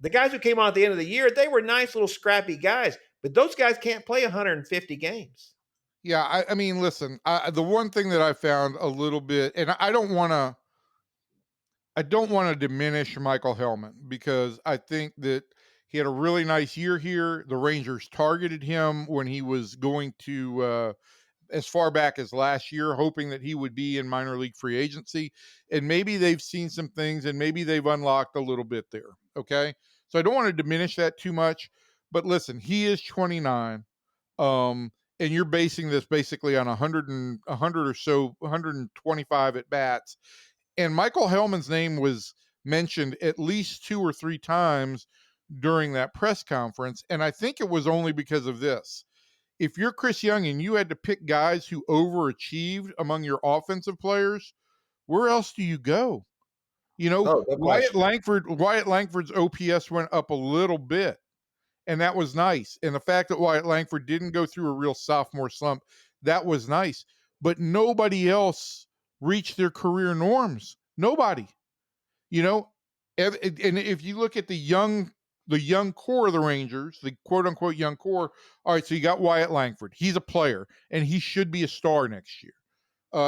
the guys who came on at the end of the year, they were nice little scrappy guys, but those guys can't play 150 games. Yeah, I mean, listen, the one thing that I found a little bit, and I don't want to diminish Michael Hellman, because I think that he had a really nice year here. The Rangers targeted him when he was going to as far back as last year, hoping that he would be in minor league free agency. And maybe they've seen some things and maybe they've unlocked a little bit there. Okay. So I don't want to diminish that too much, but listen, he is 29. And you're basing this basically on 100 or so, 125 at bats. And Michael Hellman's name was mentioned at least 2 or 3 times during that press conference. And I think it was only because of this. If you're Chris Young and you had to pick guys who overachieved among your offensive players, where else do you go? Wyatt Langford's OPS went up a little bit, and that was nice. And the fact that Wyatt Langford didn't go through a real sophomore slump, that was nice. But nobody else reached their career norms. Nobody. And if you look at the young core of the Rangers, the quote unquote young core, all right, so you got Wyatt Langford. He's a player and he should be a star next year.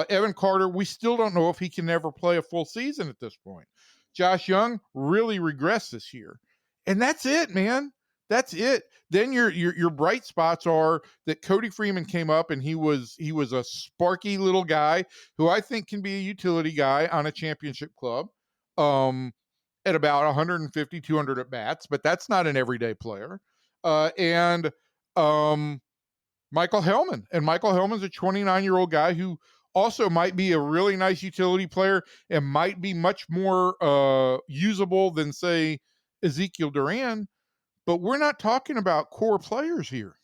Evan Carter, we still don't know if he can ever play a full season at this point. Josh Young really regressed this year. And that's it, man. That's it. Then your bright spots are that Cody Freeman came up and he was a sparky little guy who I think can be a utility guy on a championship club. At about 150, 200 at bats, but that's not an everyday player. And Michael Hellman. And Michael Hellman's a 29-year-old guy who also might be a really nice utility player and might be much more usable than, say, Ezekiel Duran. But we're not talking about core players here.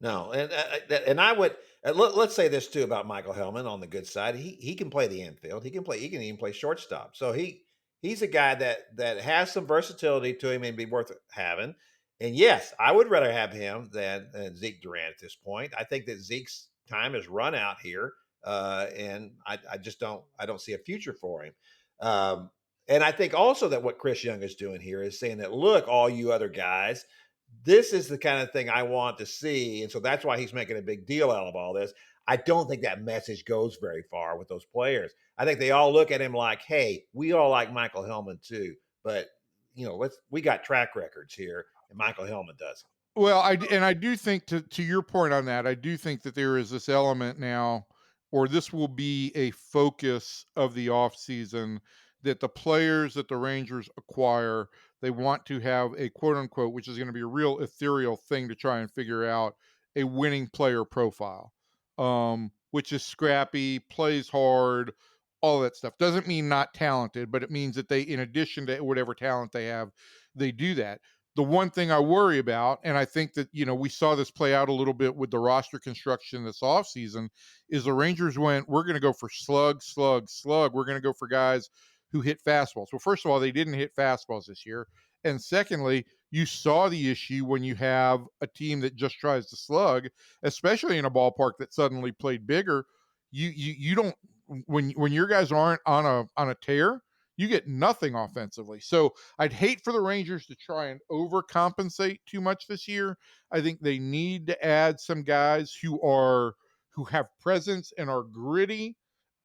No, and I would let's say this too about Michael Hellman on the good side. He can play the infield. He can even play shortstop. So he's a guy that has some versatility to him and be worth having. And yes, I would rather have him than Zeke Duran at this point. I think that Zeke's time has run out here, and I just don't see a future for him. And I think also that what Chris Young is doing here is saying that, look, all you other guys, this is the kind of thing I want to see. And so that's why he's making a big deal out of all this. I don't think that message goes very far with those players. I think they all look at him like, hey, we all like Michael Hellman too. But, we got track records here, and Michael Hellman doesn't. Well, I do think to your point on that, I do think that there is this element now, or this will be a focus of the offseason, that the players that the Rangers acquire, they want to have a quote unquote, which is going to be a real ethereal thing to try and figure out, a winning player profile, which is scrappy, plays hard, all that stuff. Doesn't mean not talented, but it means that they, in addition to whatever talent they have, they do that. The one thing I worry about, and I think that, we saw this play out a little bit with the roster construction this offseason, is the Rangers went, we're going to go for slug. We're going to go for guys who hit fastballs. Well, first of all, they didn't hit fastballs this year. And secondly, you saw the issue when you have a team that just tries to slug, especially in a ballpark that suddenly played bigger. You don't, when your guys aren't on a tear, you get nothing offensively. So I'd hate for the Rangers to try and overcompensate too much this year. I think they need to add some guys who have presence and are gritty.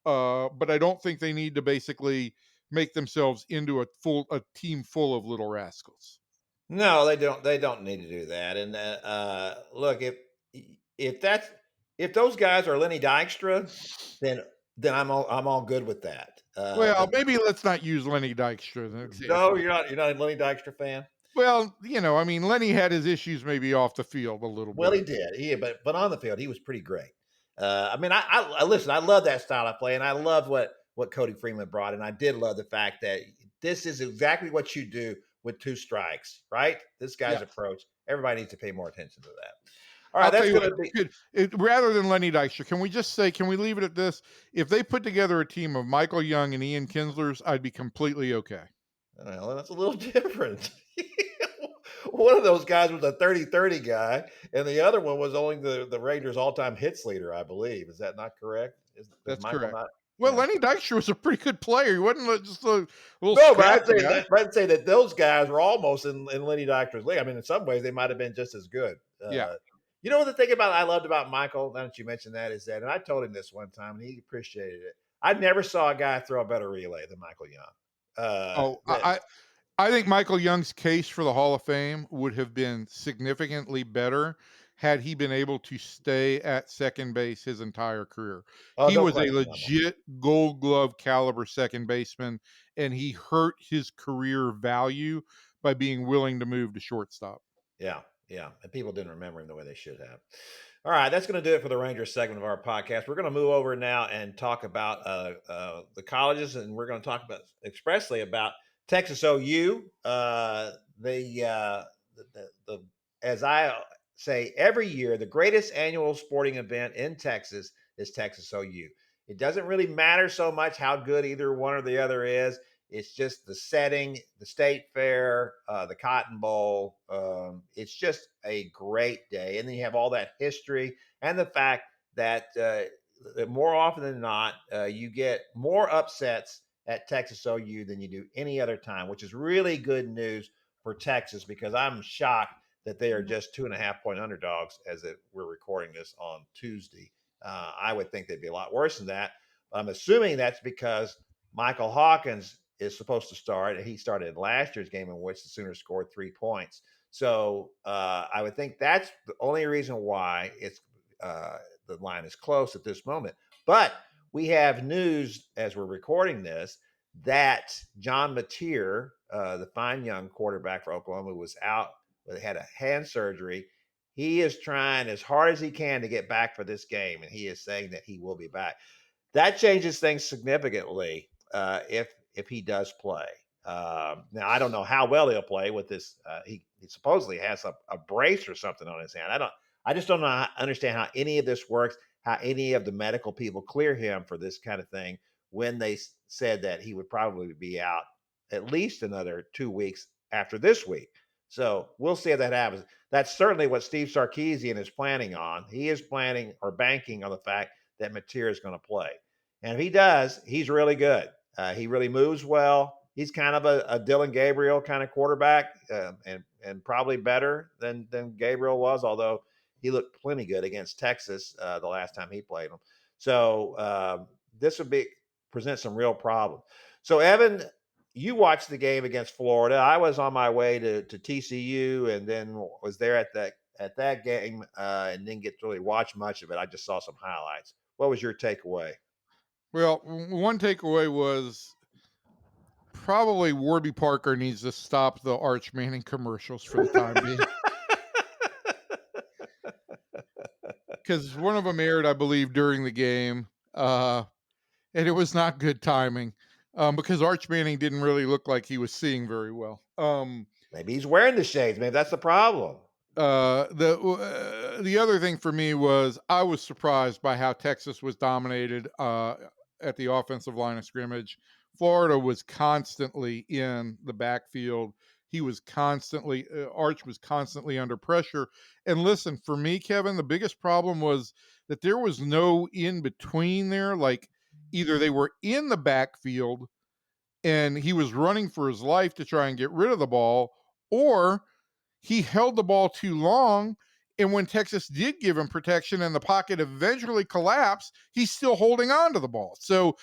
But I don't think they need to basically make themselves into a team full of little rascals. No, they don't. They don't need to do that. And look, if those guys are Lenny Dykstra, then I'm all good with that. Well, But maybe let's not use Lenny Dykstra as an no, example. you're not a Lenny Dykstra fan. Well, I mean, Lenny had his issues maybe off the field a little Well, he bit. did. But on the field, he was pretty great. I mean, I listen. I love that style of play, and I love what Cody Freeman brought. And I did love the fact that this is exactly what you do with 2 strikes, right? This guy's Yeah. approach. Everybody needs to pay more attention to that. All right, I'll tell that's you going what, to be. rather than Lenny Dykstra, can we leave it at this? If they put together a team of Michael Young and Ian Kinslers, I'd be completely okay. Well, that's a little different. One of those guys was a 30-30 guy, and the other one was only the Rangers' all-time hits leader, I believe. Is that not correct? Is That's Michael correct. not? Well, Yeah. Lenny Dykstra was a pretty good player. He wasn't just a little No, but scrappy guy. I'd say that those guys were almost in Lenny Dykstra's league. I mean, in some ways, they might have been just as good. Yeah. You know, the thing I loved about Michael, now that you mentioned that, is that, and I told him this one time, and he appreciated it. I never saw a guy throw a better relay than Michael Young. I think Michael Young's case for the Hall of Fame would have been significantly better had he been able to stay at second base his entire career. He No was a question about that. legit Gold Glove caliber second baseman, and he hurt his career value by being willing to move to shortstop. Yeah, and people didn't remember him the way they should have. All right, that's going to do it for the Rangers segment of our podcast. We're going to move over now and talk about the colleges, and we're going to talk about expressly about Texas OU. The as I say every year, the greatest annual sporting event in Texas is Texas OU. It doesn't really matter so much how good either one or the other is. It's just the setting, the state fair, the Cotton Bowl. It's just a great day. And then you have all that history and the fact that more often than not, you get more upsets at Texas OU than you do any other time, which is really good news for Texas because I'm shocked that they are just 2.5-point underdogs as we're recording this on Tuesday. I would think they'd be a lot worse than that. But I'm assuming that's because Michael Hawkins is supposed to start. He started last year's game in which the Sooners scored 3 points. So I would think that's the only reason why the line is close at this moment. But we have news as we're recording this that John Mateer, the fine young quarterback for Oklahoma, was out, had a hand surgery. He is trying as hard as he can to get back for this game, and he is saying that he will be back. That changes things significantly if he does play. Now, I don't know how well he'll play with this. He supposedly has a brace or something on his hand. I just don't understand how any of this works, how any of the medical people clear him for this kind of thing when they said that he would probably be out at least another 2 weeks after this week. So we'll see if that happens. That's certainly what Steve Sarkisian is planning on. He is planning or banking on the fact that Mateer is going to play. And if he does, he's really good. He really moves well. He's kind of a Dylan Gabriel kind of quarterback, and probably better than Gabriel was, although he looked plenty good against Texas the last time he played them. So this would present some real problems. So Evan, you watched the game against Florida. I was on my way to TCU and then was there at that game and didn't get to really watch much of it. I just saw some highlights. What was your takeaway? Well, one takeaway was probably Warby Parker needs to stop the Arch Manning commercials for the time being. Because one of them aired, I believe, during the game, and it was not good timing because Arch Manning didn't really look like he was seeing very well. Maybe he's wearing the shades. Maybe that's the problem. The other thing for me was I was surprised by how Texas was dominated at the offensive line of scrimmage. Florida was constantly in the backfield. He was constantly, Arch was constantly under pressure. And listen, for me, Kevin, the biggest problem was that there was no in between there. Like either they were in the backfield and he was running for his life to try and get rid of the ball, or he held the ball too long. And when Texas did give him protection and the pocket eventually collapsed, he's still holding on to the ball. So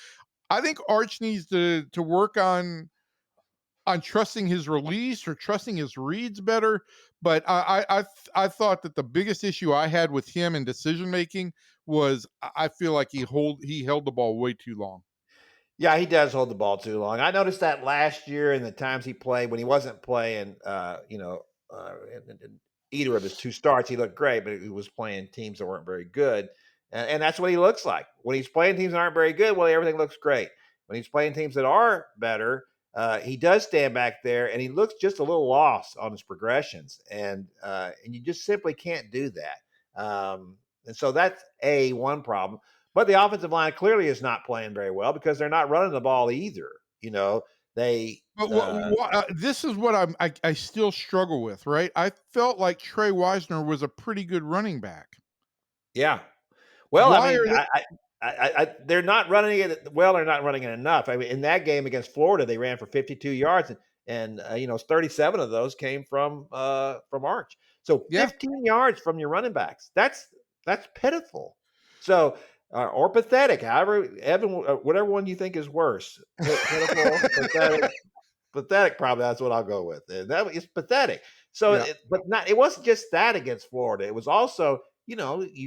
I think Arch needs to work on trusting his release or trusting his reads better. But I thought that the biggest issue I had with him in decision making was I feel like he held the ball way too long. Yeah, he does hold the ball too long. I noticed that last year and the times he played when he wasn't playing, in either of his 2 starts, he looked great, but he was playing teams that weren't very good, and that's what he looks like. When he's playing teams that aren't very good, well, everything looks great. When he's playing teams that are better, he does stand back there, and he looks just a little lost on his progressions, and you just simply can't do that. And so that's one problem. But the offensive line clearly is not playing very well because they're not running the ball either. You know, they But this is what I still struggle with, right? I felt like Trey Wisner was a pretty good running back. yeah. Well, I Why mean, are they? they're not running it well. They're not running it enough. I mean, in that game against Florida, they ran for 52 yards, and 37 of those came from Arch. So Yeah, 15 yards from your running backs. That's pitiful. So or pathetic. However, Evan, whatever one you think is worse, pitiful, pathetic. Pathetic, probably that's what I'll go with. And that is pathetic. So, yeah, it wasn't just that against Florida. It was also, you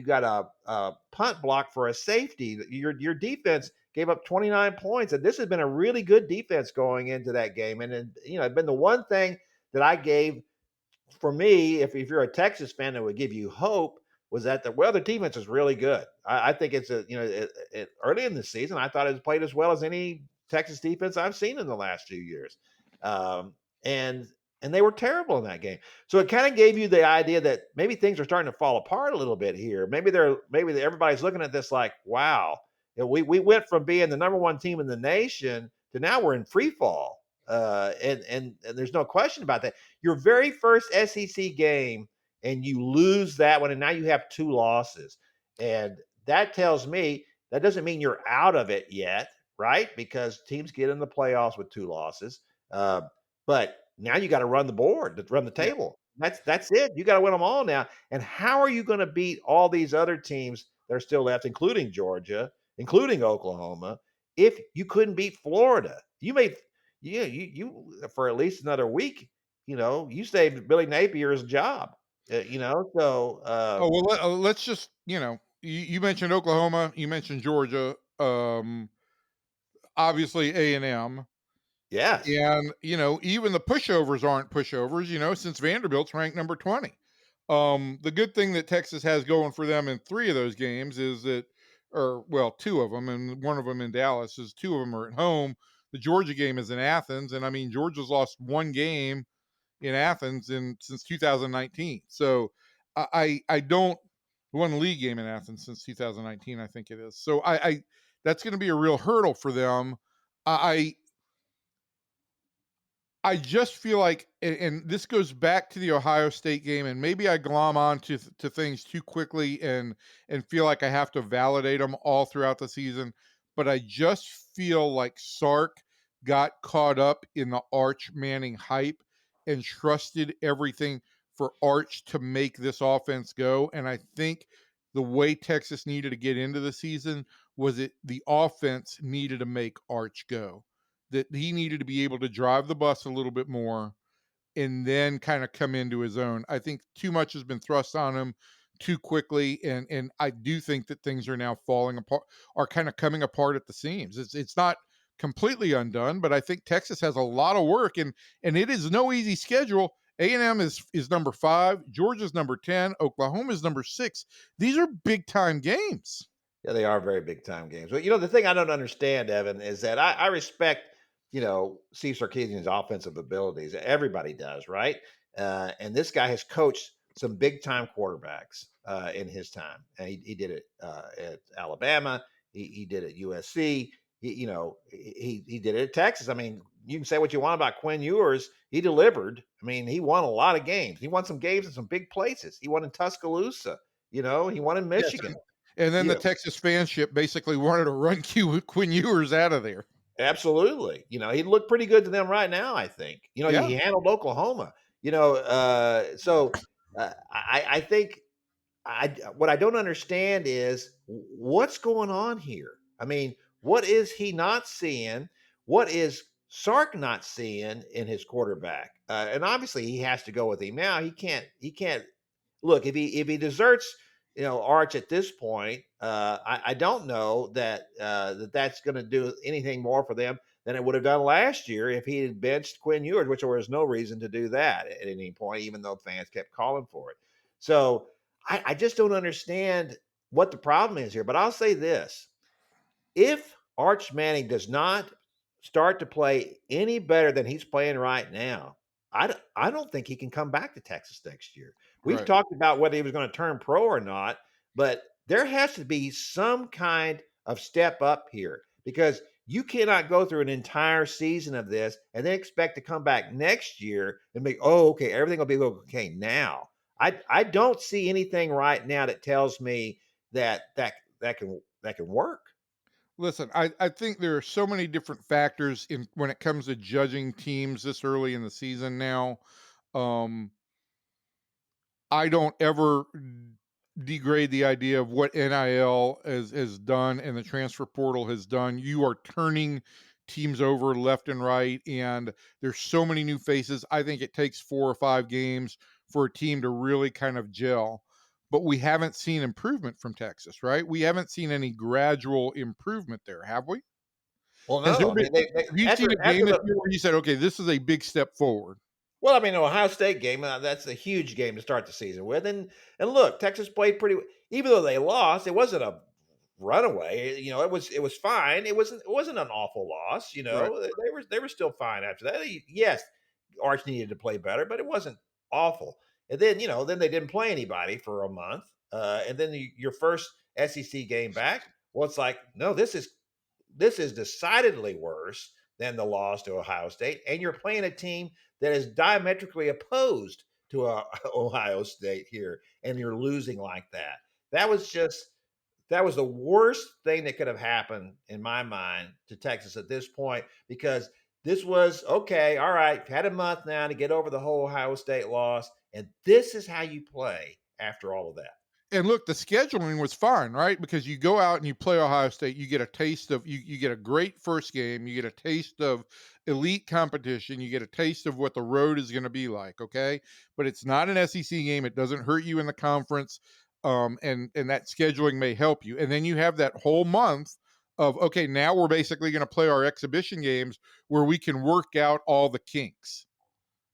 got a punt block for a safety. Your defense gave up 29 points, and this has been a really good defense going into that game. And it's been the one thing that I gave for me, if you're a Texas fan, that would give you hope was that the defense is really good. I think it's early in the season, I thought it played as well as any Texas defense I've seen in the last few years, um, and and they were terrible in that game. So it kind of gave you the idea that maybe things are starting to fall apart a little bit here. Maybe everybody's looking at this like, wow, we went from being the number one team in the nation to now we're in free fall. And there's no question about that. Your very first SEC game, and you lose that one, and now you have 2 losses. And that tells me that doesn't mean you're out of it yet, right? Because teams get in the playoffs with 2 losses. But now you got to run the board, to run the yeah. table. That's it. You got to win them all now. And how are you going to beat all these other teams that are still left, including Georgia, including Oklahoma, if you couldn't beat Florida? You for at least another week, you saved Billy Napier's job. So Oh well, let's just you mentioned Oklahoma, you mentioned Georgia, obviously A&M. yes, And, even the pushovers aren't pushovers, since Vanderbilt's ranked number 20. The good thing that Texas has going for them in 3 of those games is that, or well, 2 of them, and one of them in Dallas, is 2 of them are at home. The Georgia game is in Athens, and I mean Georgia's lost 1 game in Athens since 2019. So I don't one league game in Athens since 2019, I think it is. So I that's going to be a real hurdle for them. I I just feel like, and this goes back to the Ohio State game, and maybe I glom on to things too quickly and feel like I have to validate them all throughout the season. But I just feel like Sark got caught up in the Arch Manning hype and trusted everything for Arch to make this offense go. And I think the way Texas needed to get into the season was the offense needed to make Arch go, that he needed to be able to drive the bus a little bit more and then kind of come into his own. I think too much has been thrust on him too quickly, and I do think that things are now falling apart, are kind of coming apart at the seams. It's not completely undone, but I think Texas has a lot of work, and it is no easy schedule. A&M is number 5, Georgia's number 10, Oklahoma's number 6. These are big time games. yeah, they are very big time games. But the thing I don't understand, Evan, is that I respect Steve Sarkisian's offensive abilities. Everybody does, right? And this guy has coached some big time quarterbacks in his time, and he did it at Alabama. He did it at USC. He did it at Texas. I mean, you can say what you want about Quinn Ewers. He delivered. I mean, he won a lot of games. He won some games in some big places. He won in Tuscaloosa. He won in Yes. Michigan. And then the Yeah, Texas fanship basically wanted to run Quinn Ewers out of there. Absolutely. He looked pretty good to them right now, I think. Yeah. He handled Oklahoma. I think what I don't understand is what's going on here. I mean, what is he not seeing? What is Sark not seeing in his quarterback? And obviously, he has to go with him now. He can't. He can't look if he deserts. Arch at this point. I don't know that's going to do anything more for them than it would have done last year if he had benched Quinn Ewers, which there was no reason to do that at any point, even though fans kept calling for it. So I just don't understand what the problem is here. But I'll say this: if Arch Manning does not start to play any better than he's playing right now, I don't think he can come back to Texas next year. We've Right. talked about whether he was going to turn pro or not, but there has to be some kind of step up here because you cannot go through an entire season of this and then expect to come back next year and be, oh, okay, everything will be okay now. I don't see anything right now that tells me that can work. Listen, I think there are so many different factors in when it comes to judging teams this early in the season now. Um, I don't ever degrade the idea of what NIL has done and the transfer portal has done. You are turning teams over left and right, and there's so many new faces. I think it takes 4 or 5 games for a team to really kind of gel. But we haven't seen improvement from Texas, right? We haven't seen any gradual improvement there, have we? Well, Has there no, I been mean they have you seen after a after game this the year where you said, "Okay, this is a big step forward"? well, I mean, Ohio State game, that's a huge game to start the season with, and look, Texas played even though they lost, it wasn't a runaway. It was fine. It wasn't an awful loss. Right. They were still fine after that. Yes, Arch needed to play better, but it wasn't awful. And then they didn't play anybody for a month, and then your first SEC game back. Well, it's like no, this is decidedly worse than the loss to Ohio State, and you're playing a team that is diametrically opposed to Ohio State here, and you're losing like that. That was the worst thing that could have happened in my mind to Texas at this point because this was okay. All right, had a month now to get over the whole Ohio State loss, and this is how you play after all of that. And look, the scheduling was fine, right? Because you go out and you play Ohio State, you get a taste of you get a great first game, you get a taste of elite competition, you get a taste of what the road is going to be like, okay? But it's not an SEC game, it doesn't hurt you in the conference. And that scheduling may help you. And then you have that whole month of okay, now we're basically going to play our exhibition games where we can work out all the kinks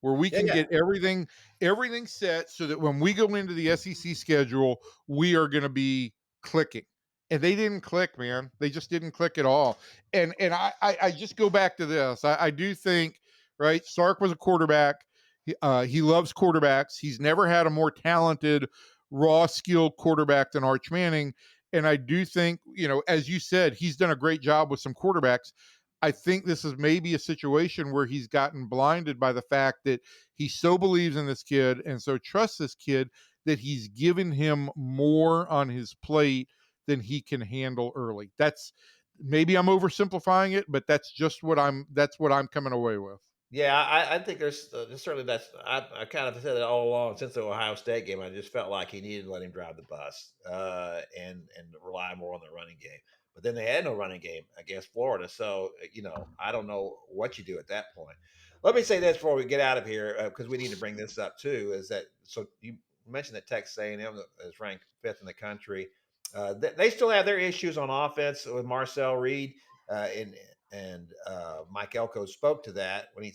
where we Yeah, can yeah. get everything set so that when we go into the SEC schedule, we are going to be clicking. And they didn't click, man. They just didn't click at all. And I just go back to this. I do think, right? Sark was a quarterback. He loves quarterbacks. He's never had a more talented, raw, skilled quarterback than Arch Manning. And I do think, as you said, he's done a great job with some quarterbacks. I think this is maybe a situation where he's gotten blinded by the fact that he so believes in this kid and so trusts this kid that he's given him more on his plate than he can handle early. That's maybe I'm oversimplifying it, but that's what I'm coming away with. Yeah, I think there's certainly I kind of said it all along since the Ohio State game. I just felt like he needed to let him drive the bus and rely more on the running game. But then they had no running game against Florida, so I don't know what you do at that point. Let me say this before we get out of here because we need to bring this up too. Is that so? You mentioned that Texas A&M is ranked fifth in the country. They still have their issues on offense with Marcel Reed and Mike Elko spoke to that when he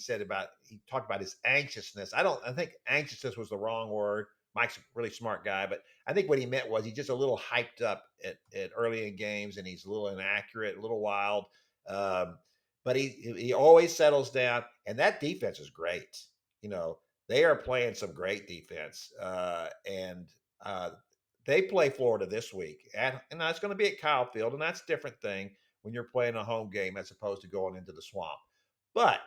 talked about his anxiousness. I think anxiousness was the wrong word. Mike's a really smart guy, but I think what he meant was he's just a little hyped up at early in games and he's a little inaccurate, a little wild. Um, but he always settles down, and that defense is great. They are playing some great defense, and they play Florida this week, and it's going to be at Kyle Field, and that's a different thing when you're playing a home game as opposed to going into the swamp. But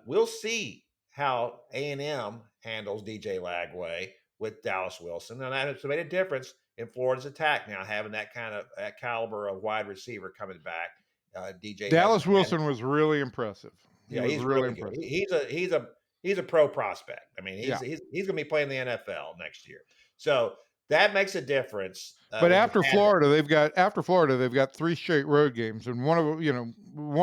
we'll see how A&M handles DJ Lagway with Dallas Wilson, and that has made a difference in Florida's attack now, having that caliber of wide receiver coming back. DJ. Dallas Wilson was really impressive. He's really good. He's a pro prospect. I mean, he's going to be playing the NFL next year. So that makes a difference. But after Florida, they've got 3 straight road games, and one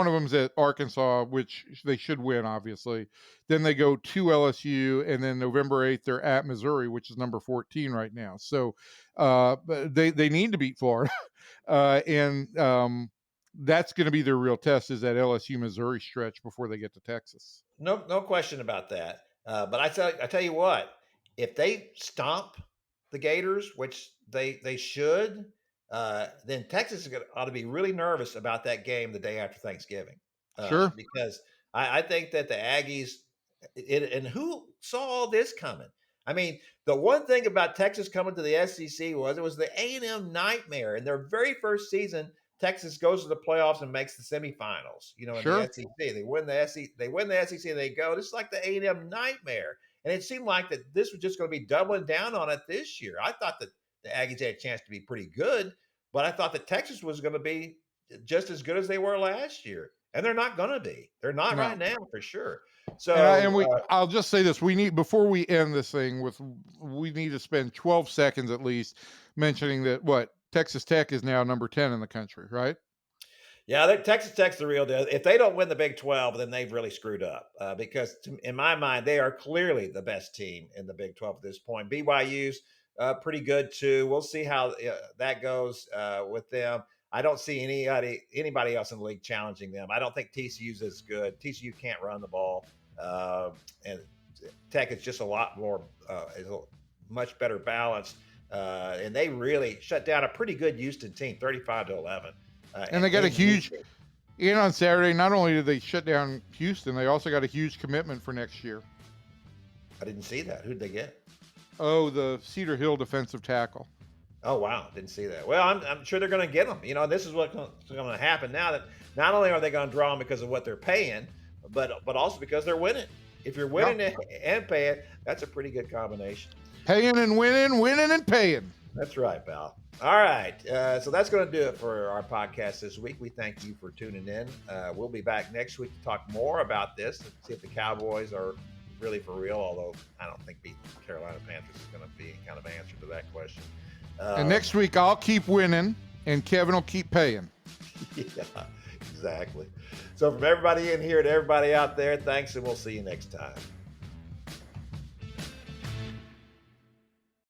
of them's at Arkansas, which they should win, obviously. Then they go to LSU, and then November 8th they're at Missouri, which is number 14 right now. So they need to beat Florida, and that's going to be their real test, is that LSU Missouri stretch before they get to Texas. No question about that. But I tell you what, if they stomp the Gators, which they should, then Texas ought to be really nervous about that game the day after Thanksgiving. Sure. Because I think that the Aggies, and who saw all this coming? I mean, the one thing about Texas coming to the SEC was it was the A&M nightmare. In their very first season, Texas goes to the playoffs and makes the semifinals. In the SEC, they win the SEC. They win the SEC, and they go. This is like the A&M nightmare. And it seemed like that this was just going to be doubling down on it this year. I thought that the Aggies had a chance to be pretty good, but I thought that Texas was going to be just as good as they were last year. And they're not going to be. They're not right now for sure. So, I'll just say this: before we end this thing, we need to spend 12 seconds at least mentioning that Texas Tech is now number 10 in the country, right? Yeah, Texas Tech's the real deal. If they don't win the Big 12, then they've really screwed up because, in my mind, they are clearly the best team in the Big 12 at this point. BYU's pretty good too. We'll see how that goes with them. I don't see anybody else in the league challenging them. I don't think TCU's as good. TCU can't run the ball, and Tech is just a lot more, much better balanced, and they really shut down a pretty good Houston team, 35-11. And they got a huge, and on Saturday, not only did they shut down Houston, they also got a huge commitment for next year. I didn't see that. Who'd they get? Oh, the Cedar Hill defensive tackle. Oh, wow. Didn't see that. Well, I'm sure they're going to get them. This is what's going to happen now, that not only are they going to draw them because of what they're paying, but also because they're winning. If you're winning and paying, that's a pretty good combination. Paying and winning, winning and paying. That's right, pal. All right. So that's going to do it for our podcast this week. We thank you for tuning in. We'll be back next week to talk more about this and see if the Cowboys are really for real, although I don't think beating the Carolina Panthers is going to be kind of an answer to that question. And next week, I'll keep winning, and Kevin will keep paying. Yeah, exactly. So from everybody in here to everybody out there, thanks, and we'll see you next time.